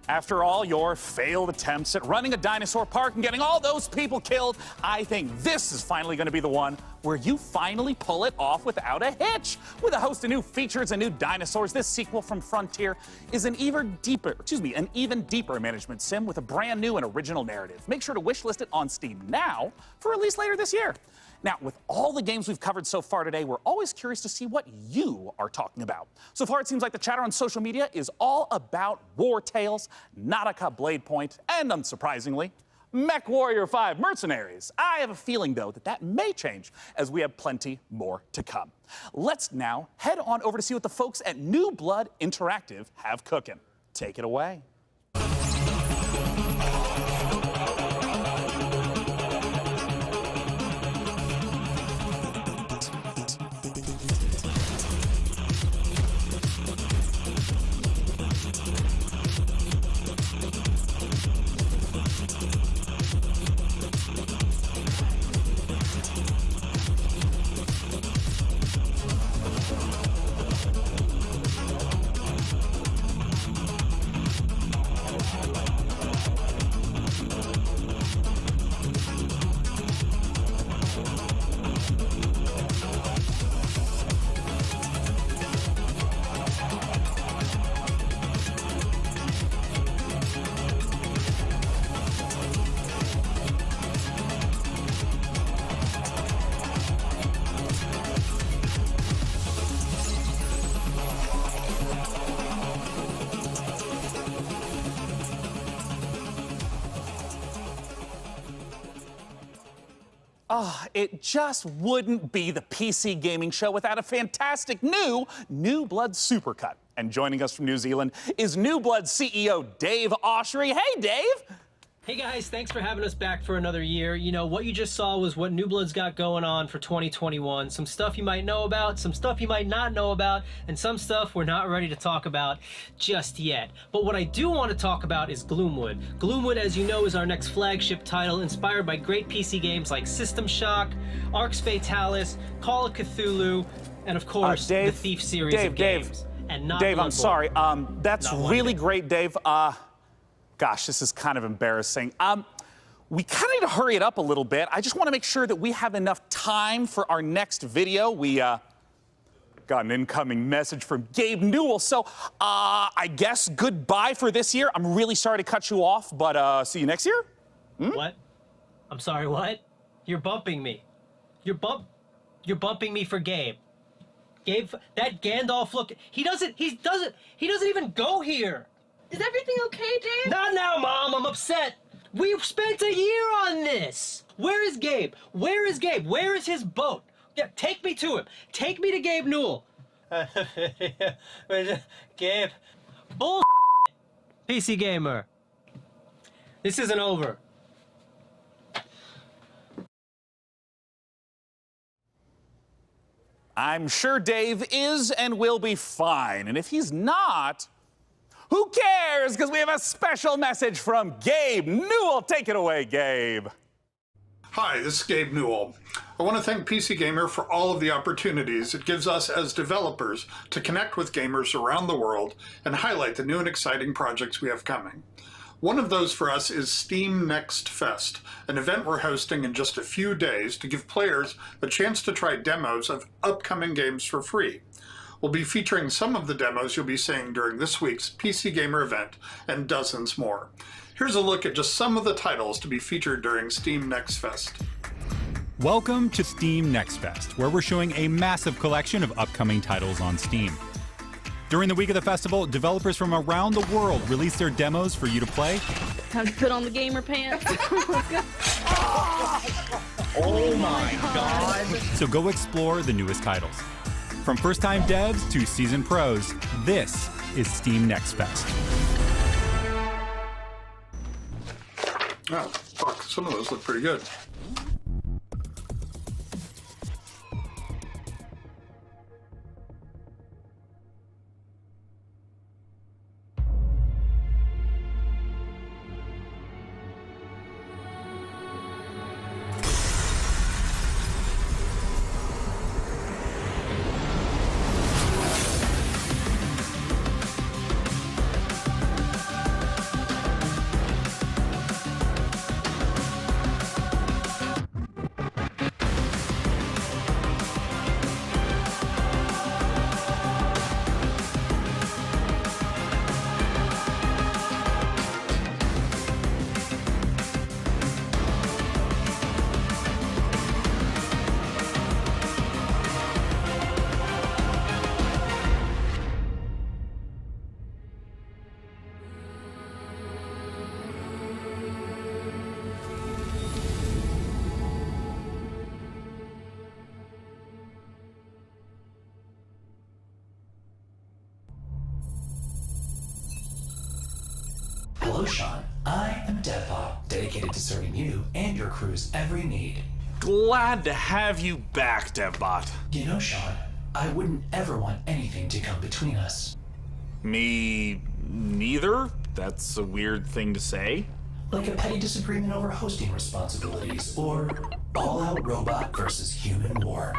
after all your failed attempts at running a dinosaur park and getting all those people killed, I think this is finally going to be the one where you finally pull it off without a hitch. With a host of new features and new dinosaurs, this sequel from Frontier is an even deeper management sim with a brand new and original narrative. Make sure to wishlist it on Steam now for release later this year. Now, with all the games we've covered so far today, we're always curious to see what you are talking about. So far, it seems like the chatter on social media is all about War Tales, Nautica Blade Point, and unsurprisingly, Mech Warrior 5 Mercenaries. I have a feeling, though, that may change as we have plenty more to come. Let's now head on over to see what the folks at New Blood Interactive have cooking. Take it away. It just wouldn't be the PC gaming show without a fantastic new Blood Supercut. And joining us from New Zealand is New Blood CEO Dave Oshry. Hey, Dave! Hey guys, thanks for having us back for another year. You know, what you just saw was what New Blood's got going on for 2021. Some stuff you might know about, some stuff you might not know about, and some stuff we're not ready to talk about just yet. But what I do want to talk about is Gloomwood. Gloomwood, as you know, is our next flagship title, inspired by great PC games like System Shock, Arx Fatalis, Call of Cthulhu, and of course, the Thief series of games. And not Dave, Bloodborne. I'm sorry. That's really great, Dave. Gosh, this is kind of embarrassing. We kind of need to hurry it up a little bit. I just want to make sure that we have enough time for our next video. We got an incoming message from Gabe Newell. So I guess goodbye for this year. I'm really sorry to cut you off, but see you next year? What? I'm sorry, what? You're bumping me. You're bumping me for Gabe. Gabe, that Gandalf look, he doesn't even go here. Is everything okay, Dave? Not now, Mom. I'm upset. We've spent a year on this. Where is Gabe? Where is Gabe? Where is his boat? Yeah, take me to him. Take me to Gabe Newell. Gabe. Bull. PC Gamer. This isn't over. I'm sure Dave is and will be fine. And if he's not, who cares? Because we have a special message from Gabe Newell. Take it away, Gabe. Hi, this is Gabe Newell. I want to thank PC Gamer for all of the opportunities it gives us as developers to connect with gamers around the world and highlight the new and exciting projects we have coming. One of those for us is Steam Nexfest, an event we're hosting in just a few days to give players the chance to try demos of upcoming games for free. We'll be featuring some of the demos you'll be seeing during this week's PC Gamer event and dozens more. Here's a look at just some of the titles to be featured during Steam Nexfest. Welcome to Steam Nexfest, where we're showing a massive collection of upcoming titles on Steam. During the week of the festival, developers from around the world release their demos for you to play. Time to put on the gamer pants. Let's go. Oh my god! So go explore the newest titles. From first-time devs to seasoned pros, this is Steam Nexfest. Oh, fuck. Some of those look pretty good. Hello, Sean. I am Deadpop, dedicated to serving you and your crew's every need. Glad to have you back, DevBot. You know, Sean, I wouldn't ever want anything to come between us. Me neither? That's a weird thing to say. Like a petty disagreement over hosting responsibilities, or all-out robot versus human war.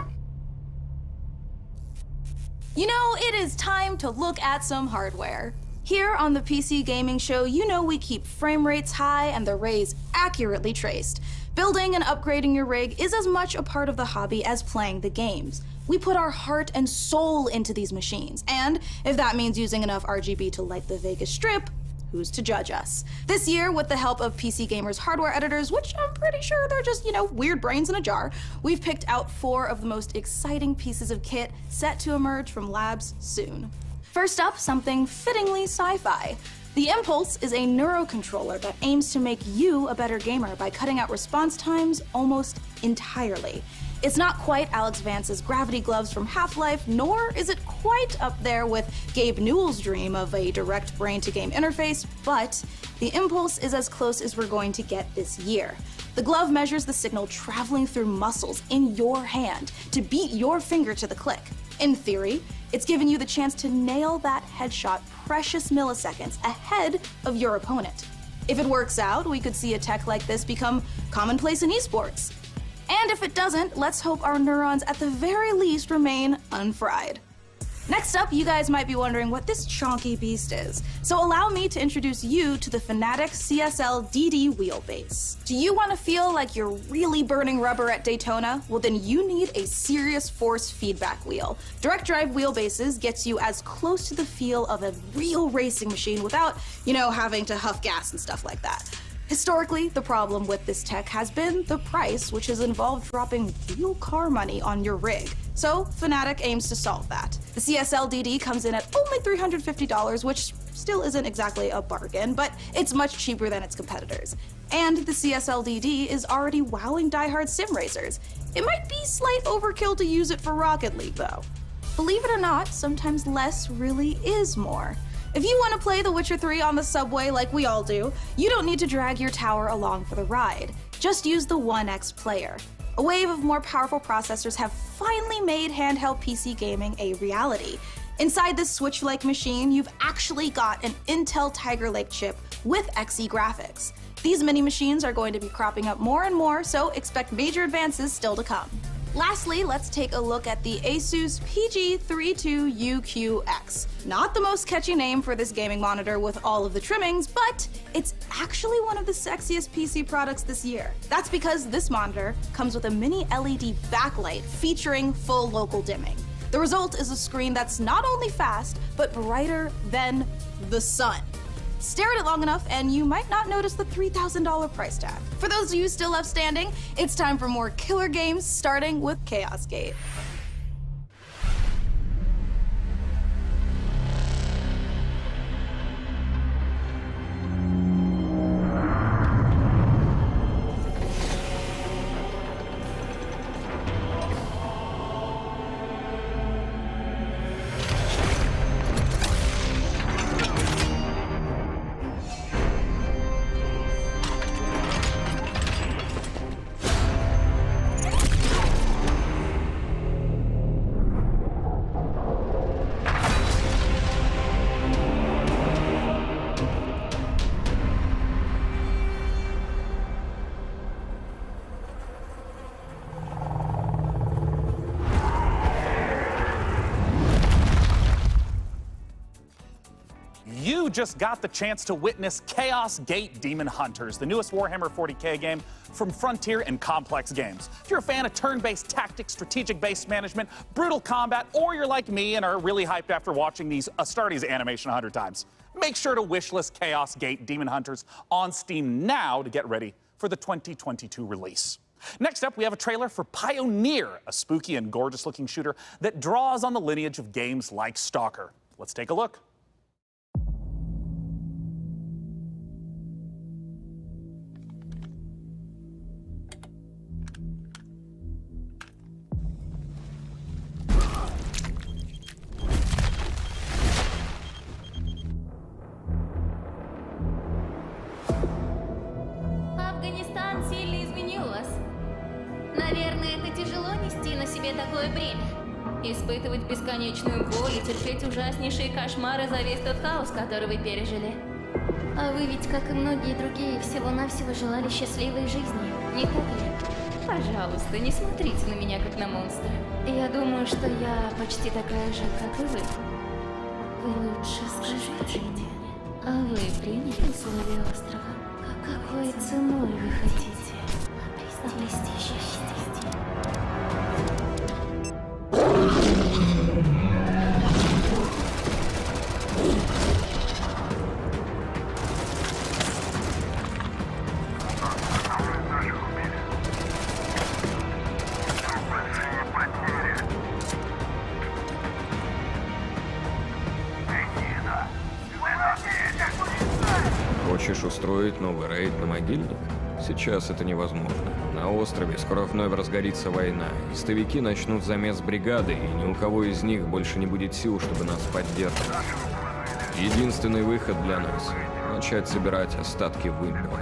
You know, it is time to look at some hardware. Here on the PC Gaming Show, you know we keep frame rates high and the rays accurately traced. Building and upgrading your rig is as much a part of the hobby as playing the games. We put our heart and soul into these machines, and if that means using enough RGB to light the Vegas Strip, who's to judge us? This year, with the help of PC Gamer's hardware editors, which I'm pretty sure they're just, weird brains in a jar, we've picked out 4 of the most exciting pieces of kit set to emerge from labs soon. First up, something fittingly sci-fi. The Impulse is a neurocontroller that aims to make you a better gamer by cutting out response times almost entirely. It's not quite Alex Vance's gravity gloves from Half-Life, nor is it quite up there with Gabe Newell's dream of a direct brain-to-game interface, but the Impulse is as close as we're going to get this year. The glove measures the signal traveling through muscles in your hand to beat your finger to the click. In theory, it's given you the chance to nail that headshot precious milliseconds ahead of your opponent. If it works out, we could see a tech like this become commonplace in esports. And if it doesn't, let's hope our neurons at the very least remain unfried. Next up, you guys might be wondering what this chonky beast is. So allow me to introduce you to the Fnatic Csl Dd Wheelbase. Do you want to feel like you're really burning rubber at Daytona? Well, then you need a serious force feedback wheel. Direct drive wheelbases gets you as close to the feel of a real racing machine without, having to huff gas and stuff like that. Historically, the problem with this tech has been the price, which has involved dropping real car money on your rig. So Fnatic aims to solve that. The Csl Dd comes in at only $350, which still isn't exactly a bargain, but it's much cheaper than its competitors. And the Csl Dd is already wowing diehard sim racers. It might be slight overkill to use it for Rocket League, though. Believe it or not, sometimes less really is more. If you want to play The Witcher 3 on the subway like we all do, you don't need to drag your tower along for the ride. Just use the 1X player. A wave of more powerful processors have finally made handheld PC gaming a reality. Inside this Switch-like machine, you've actually got an Intel Tiger Lake chip with Xe graphics. These mini machines are going to be cropping up more and more, so expect major advances still to come. Lastly, let's take a look at the Asus Pg32uqx. Not the most catchy name for this gaming monitor with all of the trimmings, but it's actually one of the sexiest PC products this year. That's because this monitor comes with a mini LED backlight featuring full local dimming. The result is a screen that's not only fast, but brighter than the sun. Stare at it long enough and you might not notice the $3,000 price tag. For those of you still left standing, it's time for more killer games, starting with Chaos Gate. You just got the chance to witness Chaos Gate Demon Hunters, the newest Warhammer 40k game from Frontier and Complex Games. If you're a fan of turn-based tactics, strategic-based management, brutal combat, or you're like me and are really hyped after watching these Astartes animation 100 times, make sure to wishlist Chaos Gate Demon Hunters on Steam now to get ready for the 2022 release. Next up, we have a trailer for Pioneer, a spooky and gorgeous-looking shooter that draws on the lineage of games like Stalker. Let's take a look. Афганистан сильно изменил вас. Наверное, это тяжело нести на себе такое бремя. Испытывать бесконечную боль и терпеть ужаснейшие кошмары за весь тот хаос, который вы пережили. А вы ведь, как и многие другие, всего-навсего желали счастливой жизни, не так ли? Пожалуйста, не смотрите на меня, как на монстра. Я думаю, что я почти такая же, как и вы. Вы лучше скажите мне, а вы приняли условия острова? Какой ценой вы хотите обрести счастье? Хочешь устроить новый рейд на могильник? Сейчас это невозможно. На острове скоро вновь разгорится война. Истовики начнут замес бригады, и ни у кого из них больше не будет сил, чтобы нас поддерживать. Единственный выход для нас — начать собирать остатки вымпела.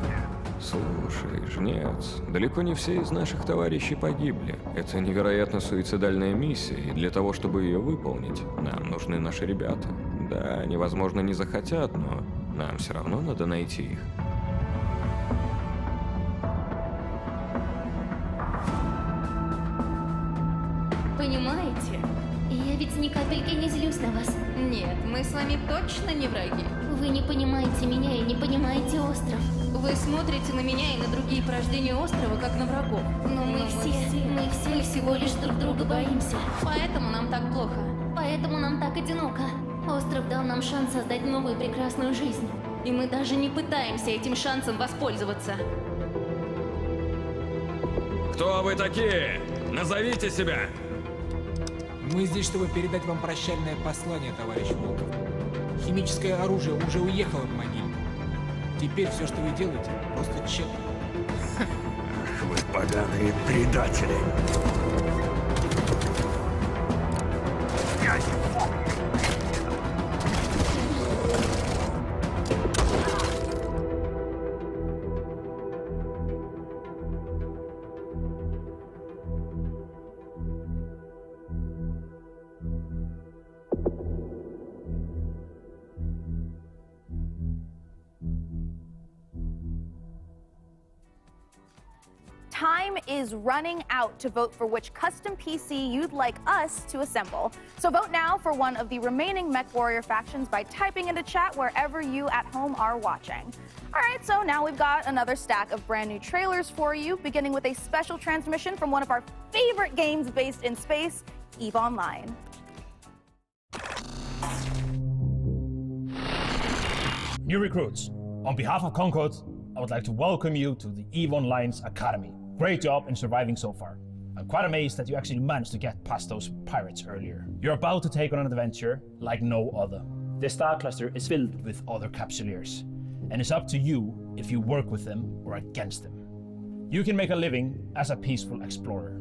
Слушай, жнец, далеко не все из наших товарищей погибли. Это невероятно суицидальная миссия, и для того, чтобы ее выполнить, нам нужны наши ребята. Да, они, возможно, не захотят, но нам все равно надо найти их. Понимаете? Я ведь ни капельки не злюсь на вас. Нет, мы с вами точно не враги. Вы не понимаете меня и не понимаете остров. Вы смотрите на меня и на другие порождения острова, как на врагов. Но мы все всего лишь друг друга боимся. Поэтому нам так плохо. Поэтому нам так одиноко. Остров дал нам шанс создать новую прекрасную жизнь. И мы даже не пытаемся этим шансом воспользоваться. Кто вы такие? Назовите себя! Мы здесь, чтобы передать вам прощальное послание, товарищ Волков. Химическое оружие уже уехало в могилу. Теперь все, что вы делаете, просто тщетно. Ах вы поганые предатели! Time is running out to vote for which custom PC you'd like us to assemble. So vote now for one of the remaining MechWarrior factions by typing into chat wherever you at home are watching. All right, so now we've got another stack of brand new trailers for you, beginning with a special transmission from one of our favorite games based in space, EVE Online. New recruits, on behalf of Concord, I would like to welcome you to the EVE Online's Academy. Great job in surviving so far. I'm quite amazed that you actually managed to get past those pirates earlier. You're about to take on an adventure like no other. The star cluster is filled with other capsuleers, and it's up to you if you work with them or against them. You can make a living as a peaceful explorer,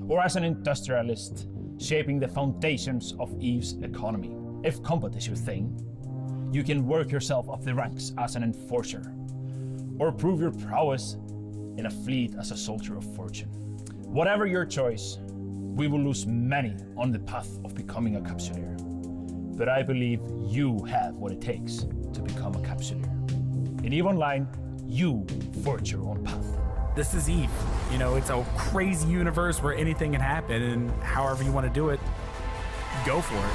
or as an industrialist, shaping the foundations of EVE's economy. If combat is your thing, you can work yourself up the ranks as an enforcer, or prove your prowess in a fleet as a soldier of fortune. Whatever your choice, we will lose many on the path of becoming a capsuleer. But I believe you have what it takes to become a capsuleer. In EVE Online, you forge your own path. This is EVE. You know, it's a crazy universe where anything can happen, and however you want to do it, go for it.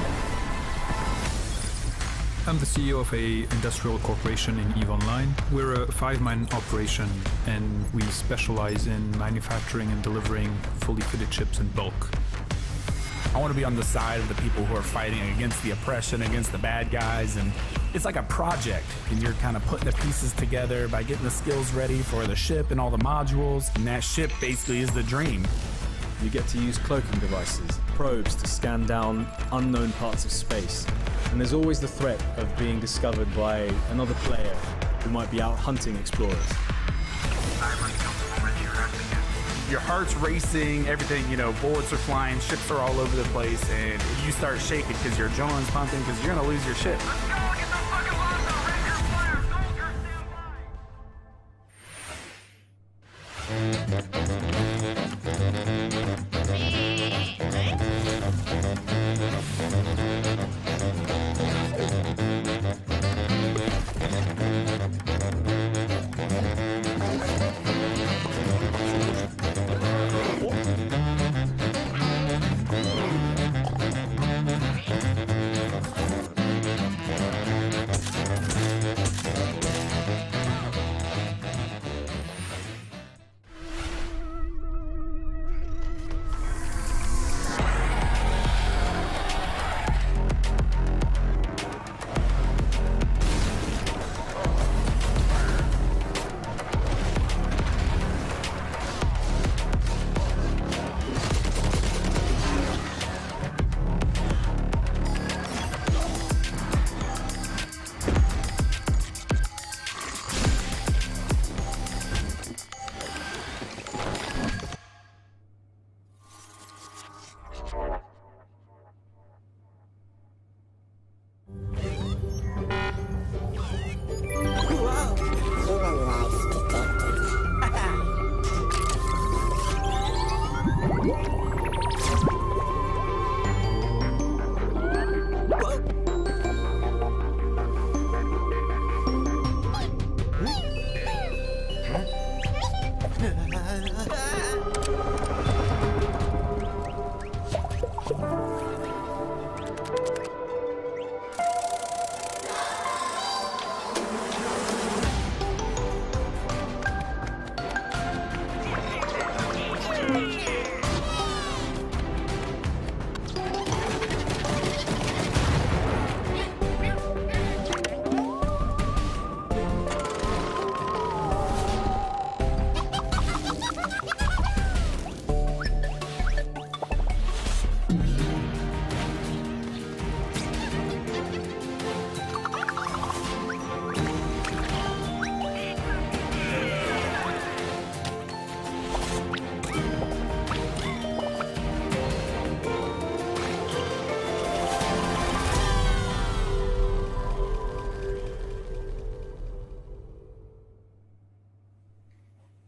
I'm the CEO of a industrial corporation in EVE Online. We're a 5-man operation, and we specialize in manufacturing and delivering fully fitted chips in bulk. I want to be on the side of the people who are fighting against the oppression, against the bad guys, and it's like a project, and you're kind of putting the pieces together by getting the skills ready for the ship and all the modules, and that ship basically is the dream. You get to use cloaking devices, probes to scan down unknown parts of space, and there's always the threat of being discovered by another player who might be out hunting explorers. Your heart's racing, everything, you know, bullets are flying, ships are all over the place, and you start shaking because your adrenaline's pumping because you're going to lose your ship.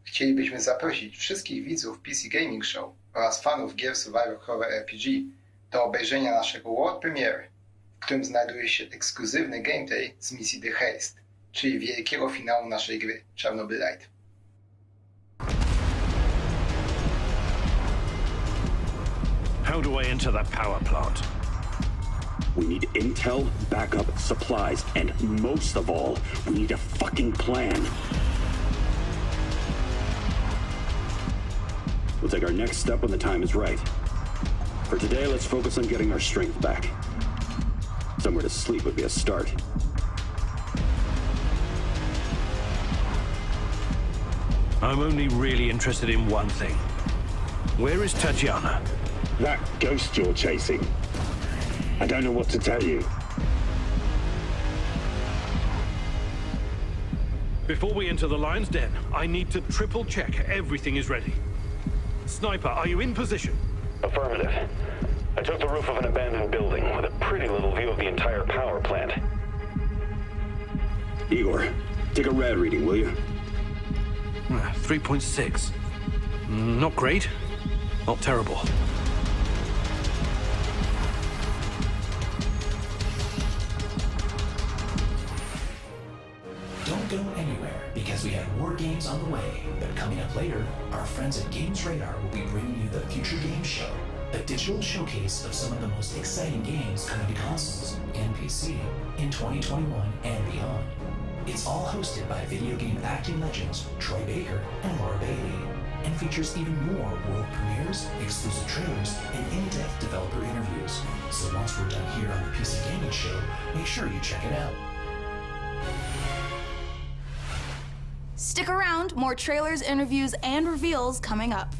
Chcielibyśmy zaprosić wszystkich widzów PC Gaming Show oraz fanów gier Survivor Horror RPG do obejrzenia naszego world premiery, w którym znajduje się ekskluzywny gameplay z misji The Haste, czyli wielkiego finału naszej gry Chernobylite. How do I enter that power plant? We need intel, backup, supplies, and most of all, we need a fucking plan. We'll take our next step when the time is right. For today, let's focus on getting our strength back. Somewhere to sleep would be a start. I'm only really interested in one thing. Where is Tatiana? That ghost you're chasing. I don't know what to tell you. Before we enter the lion's den, I need to triple check everything is ready. Sniper, are you in position? Affirmative. I took the roof of an abandoned building with a pretty little view of the entire power plant. Igor, take a rad reading, will you? 3.6. Not great, not terrible. Don't go anywhere, because we have more games on the way. But coming up later, our friends at Games Radar will be bringing you the Future Games Show, a digital showcase of some of the most exciting games coming to consoles and PC in 2021 and beyond. It's all hosted by video game acting legends Troy Baker and Laura Bailey, and features even more world premieres, exclusive trailers, and in-depth developer interviews. So once we're done here on the PC Gaming Show, make sure you check it out. Stick around, more trailers, interviews, and reveals coming up.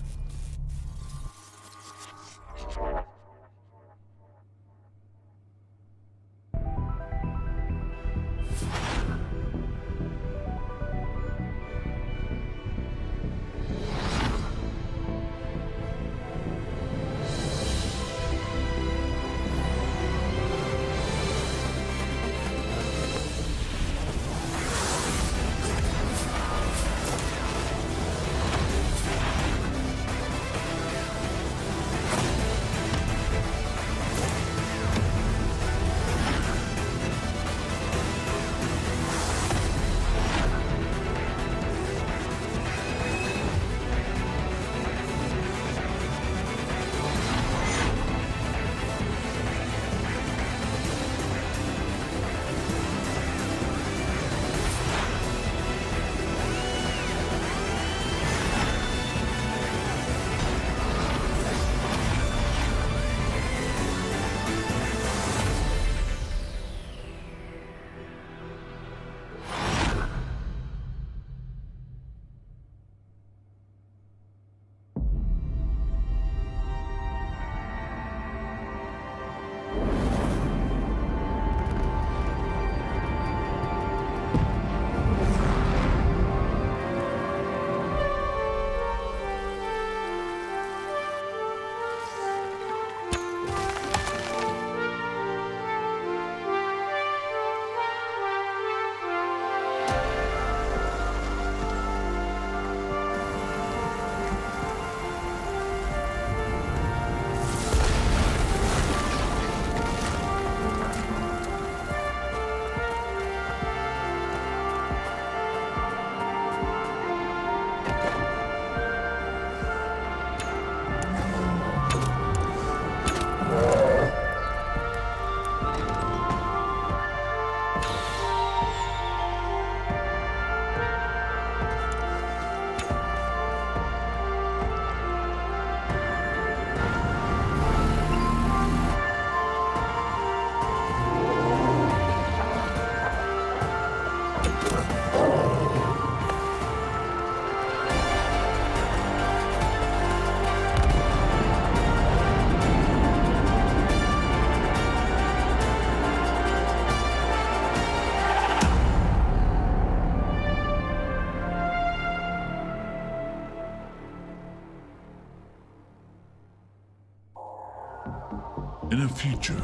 In a future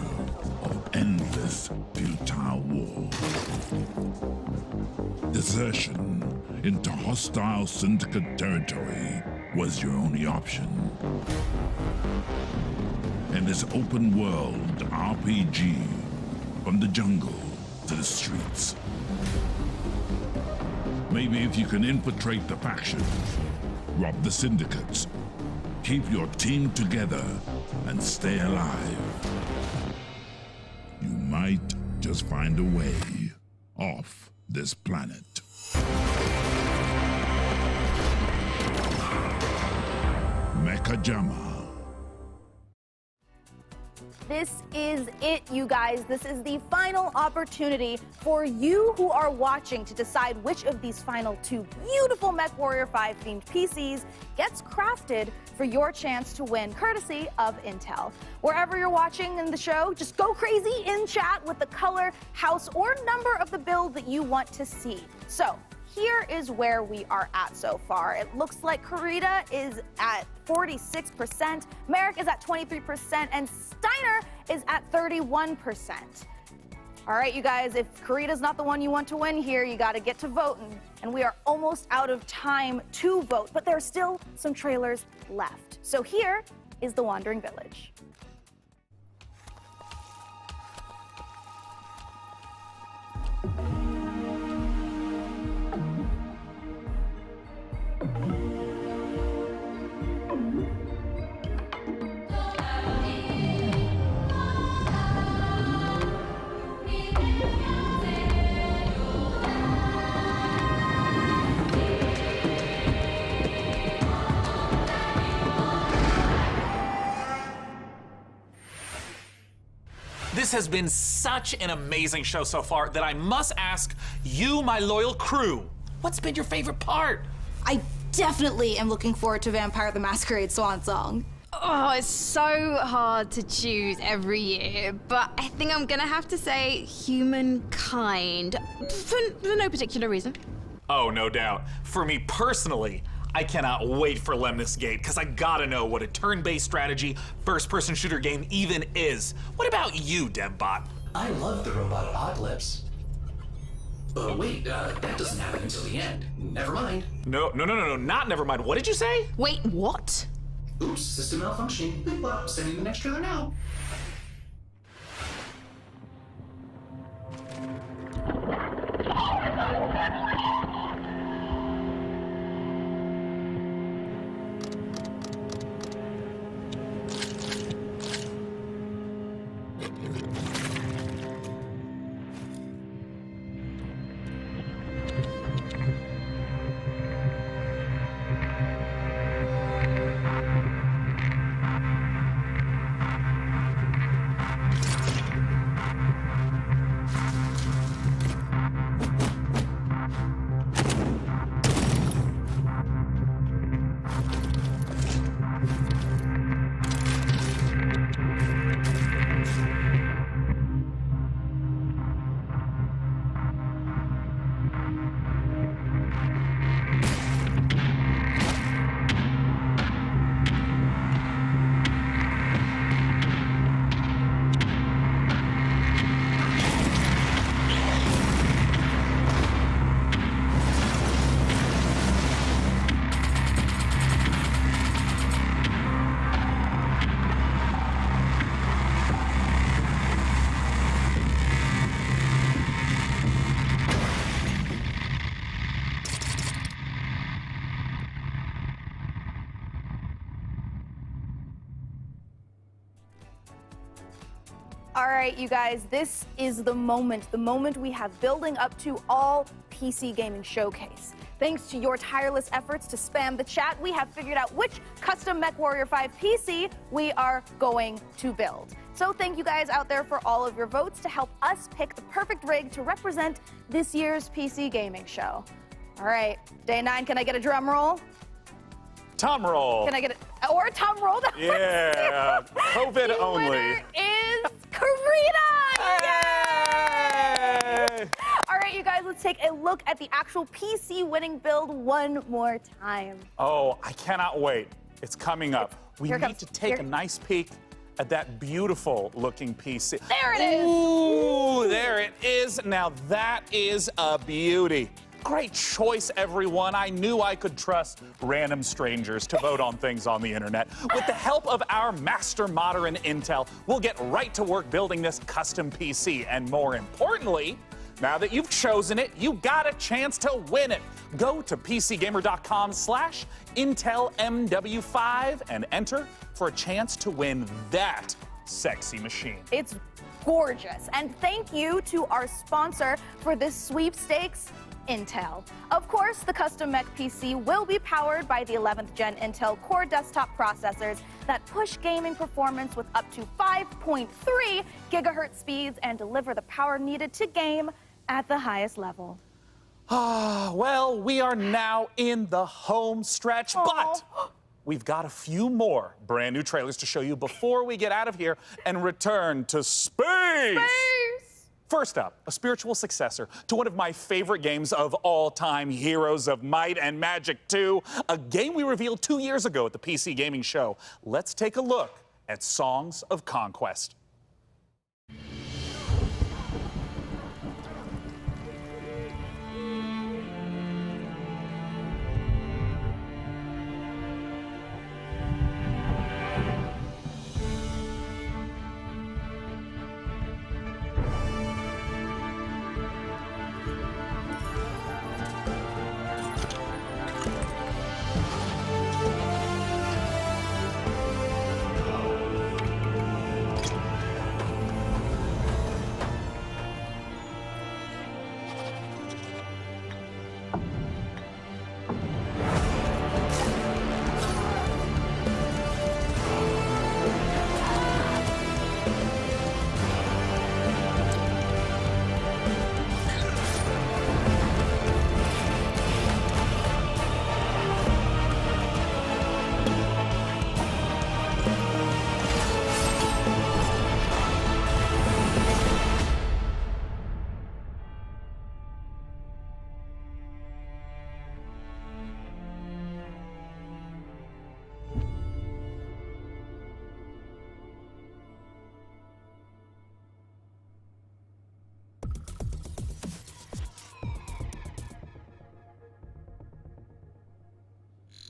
of endless futile war, desertion into hostile syndicate territory was your only option. In this open world RPG, from the jungle to the streets, maybe if you can infiltrate the factions, rob the syndicates, keep your team together, and stay alive, you might just find a way off this planet. Mechajama. This is it, you guys. This is the final opportunity for you who are watching to decide which of these final two beautiful MechWarrior 5 themed PCs gets crafted for your chance to win, courtesy of Intel. Wherever you're watching in the show, just go crazy in chat with the color, house, or number of the build that you want to see. So here is where we are at so far. It looks like Karita is at 46%, Merrick is at 23%, and Steiner is at 31%. All right, you guys, if Karita's not the one you want to win here, you got to get to voting. And we are almost out of time to vote, but there are still some trailers left. So here is The Wandering Village. This has been such an amazing show so far that I must ask you, my loyal crew, what's been your favorite part? I definitely am looking forward to Vampire the Masquerade Swan Song. Oh, it's so hard to choose every year, but I think I'm gonna have to say Humankind, for no particular reason. Oh, no doubt. For me personally, I cannot wait for Lemnis Gate, because I gotta know what a turn-based strategy first-person shooter game even is. What about you, DevBot? I love the robot apocalypse. Wait, that doesn't happen until the end. Never mind. No, not never mind. What did you say? Wait, what? Oops, system malfunctioning. Well, sending the next trailer now. All right, you guys, this is the moment we have building up to all PC Gaming Showcase. Thanks to your tireless efforts to spam the chat, we have figured out which custom MechWarrior 5 PC we are going to build. So thank you guys out there for all of your votes to help us pick the perfect rig to represent this year's PC Gaming Show. All right, day 9, can I get a drum roll? Tom roll. Can I get it? Or a Tom roll? Yeah, COVID the only. Winner is Karina! Yay! All right, you guys, let's take a look at the actual PC winning build one more time. Oh, I cannot wait. It's coming up. We Here it need comes. to take a nice peek at that beautiful looking PC. There it is! Ooh, there it is. Now that is a beauty. Great choice, everyone. I knew I could trust random strangers to vote on things on the internet. With the help of our master modder and intel, we'll get right to work building this custom PC. And more importantly, now that you've chosen it, you got a chance to win it. Go to PCGamer.com/IntelMW5 and enter for a chance to win that sexy machine. It's gorgeous. And thank you to our sponsor for this sweepstakes, Intel. Of course, the custom mech PC will be powered by the 11th gen Intel Core desktop processors that push gaming performance with up to 5.3 gigahertz speeds and deliver the power needed to game at the highest level. Well, we are now in the home stretch, but we've got a few more brand new trailers to show you before we get out of here and return to space. First up, a spiritual successor to one of my favorite games of all time, Heroes of Might and Magic 2, a game we revealed 2 years ago at the PC Gaming Show. Let's take a look at Songs of Conquest.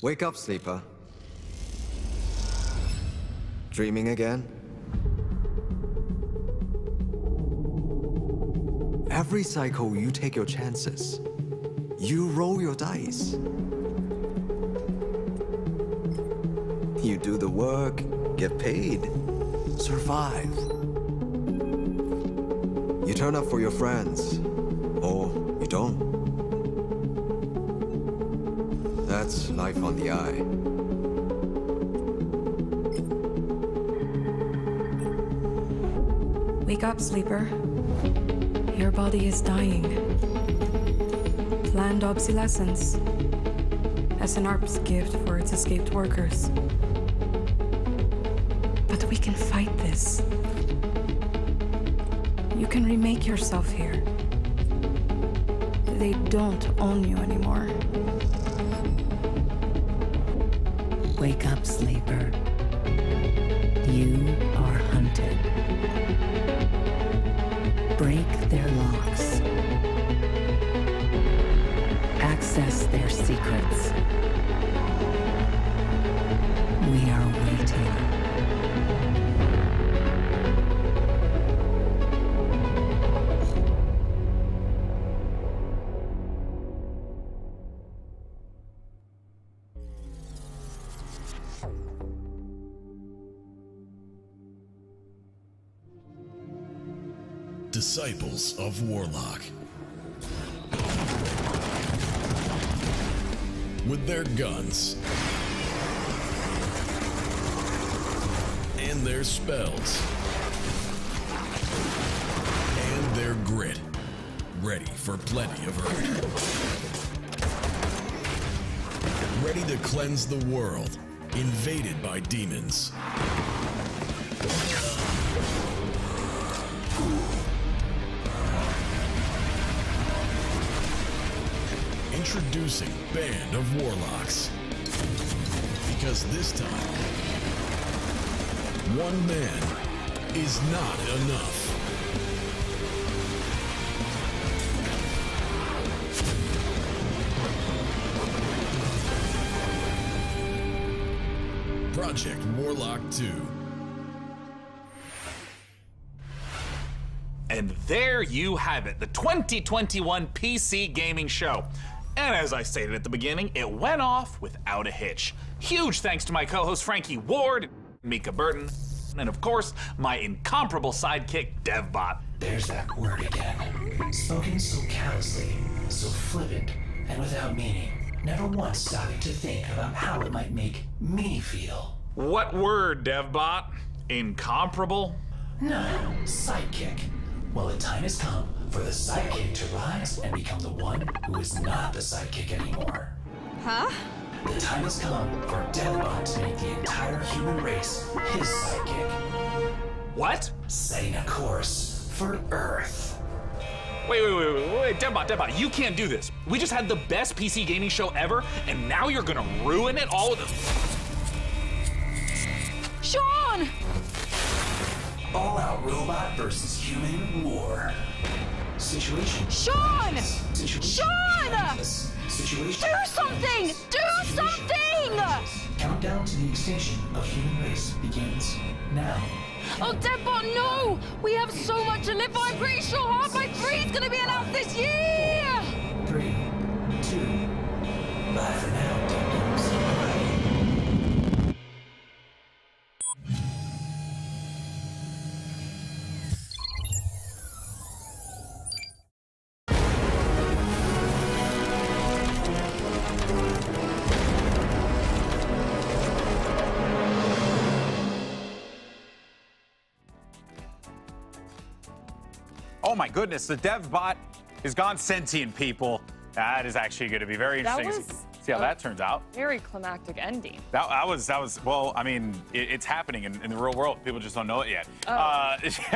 Wake up, sleeper. Dreaming again? Every cycle, you take your chances. You roll your dice. You do the work, get paid, survive. You turn up for your friends, or you don't. That's life on the eye. Wake up, sleeper. Your body is dying. Planned obsolescence. SNRP's gift for its escaped workers. But we can fight this. You can remake yourself here. They don't own you anymore. Wake up, sleeper. You are hunted. Break their locks. Access their secrets. We are waiting. Disciples of Warlock. With their guns and their spells and their grit, ready for plenty of hurt. Ready to cleanse the world, invaded by demons. Introducing Band of Warlocks. Because this time, one man is not enough. Project Warlock 2. And there you have it, the 2021 PC Gaming Show. And as I stated at the beginning, it went off without a hitch. Huge thanks to my co-host Frankie Ward, Mika Burton, and of course, my incomparable sidekick, DevBot. There's that word again. Spoken so callously, so flippant, and without meaning. Never once stopping to think about how it might make me feel. What word, DevBot? Incomparable? No, sidekick. Well, the time has come for the sidekick to rise and become the one who is not the sidekick anymore. Huh? The time has come for DevBot to make the entire human race his sidekick. What? Setting a course for Earth. Wait, DevBot, you can't do this. We just had the best PC gaming show ever, and now you're gonna ruin it all with a... Sean! All-out robot versus human war. Situation. Sean! Situation. Sean! Situation. Do something! Do something! Countdown to the extinction of human race begins now. Oh, DevBot, no! We have so much to live for. I'm pretty sure Half-Life 3 is going to be announced this year! 3, 2, bye for now, Dum-Dums. Oh my goodness, the DevBot has gone sentient, people. That is actually going to be very interesting. See how that turns out. Very climactic ending. That was well, I mean, it's happening in the real world. People just don't know it yet.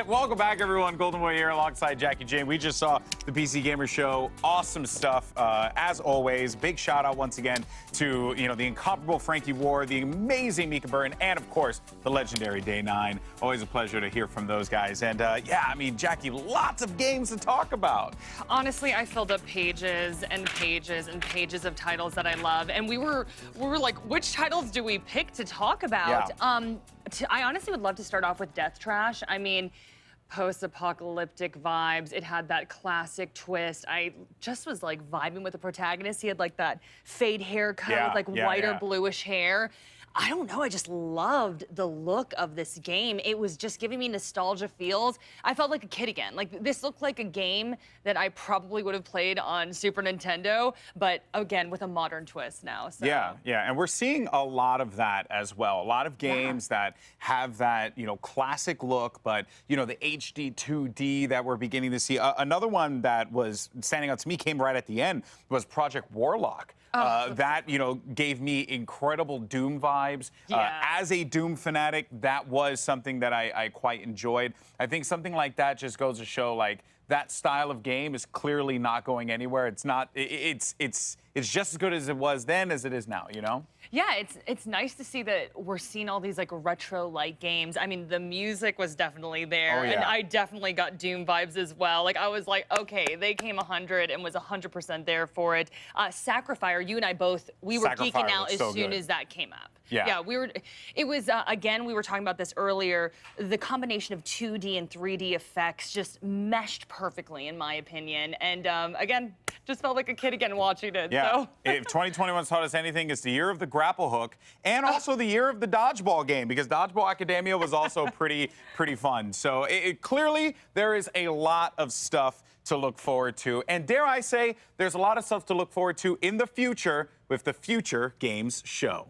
Welcome back, everyone. Golden Boy here alongside Jackie Jane. We just saw the PC Gamer Show. Awesome stuff, as always. Big shout out once again to, the incomparable Frankie Ward, the amazing Mika Burton, and of course, the legendary Day 9. Always a pleasure to hear from those guys. And yeah, I mean, Jackie, lots of games to talk about. Honestly, I filled up pages and pages and pages of titles that I love. And we were like, which titles do we pick to talk about? Yeah. I honestly would love to start off with Death Trash. I mean, post-apocalyptic vibes. It had that classic twist. I just was like vibing with the protagonist. He had like that fade haircut, with like whiter bluish hair. I don't know, I just loved the look of this game. It was just giving me nostalgia feels. I felt like a kid again. Like, this looked like a game that I probably would have played on Super Nintendo, but again, with a modern twist now. So. Yeah, and we're seeing a lot of that as well. A lot of games that have that, classic look, but, the HD 2D that we're beginning to see. Another one that was standing out to me, came right at the end, was Project Warlock. That, gave me incredible Doom vibes. As a Doom fanatic, that was something that I quite enjoyed. I think something like that just goes to show, like, that style of game is clearly not going anywhere. It's not, it's just as good as it was then as it is now, Yeah, it's nice to see that we're seeing all these like retro-like games. I mean, the music was definitely there, and I definitely got Doom vibes as well. Like, I was like, okay, they came 100 and was 100% there for it. Sacrifier, you and I both, we were geeking out as soon as that came up. Yeah, it was, again, we were talking about this earlier, the combination of 2D and 3D effects just meshed perfectly, in my opinion. And again, just felt like a kid again watching it. Yeah, so. If 2021's taught us anything, it's the year of the grapple hook, and also the year of the dodgeball game, because Dodgeball Academia was also pretty fun. So clearly, there is a lot of stuff to look forward to. And dare I say, there's a lot of stuff to look forward to in the future with the Future Games Show.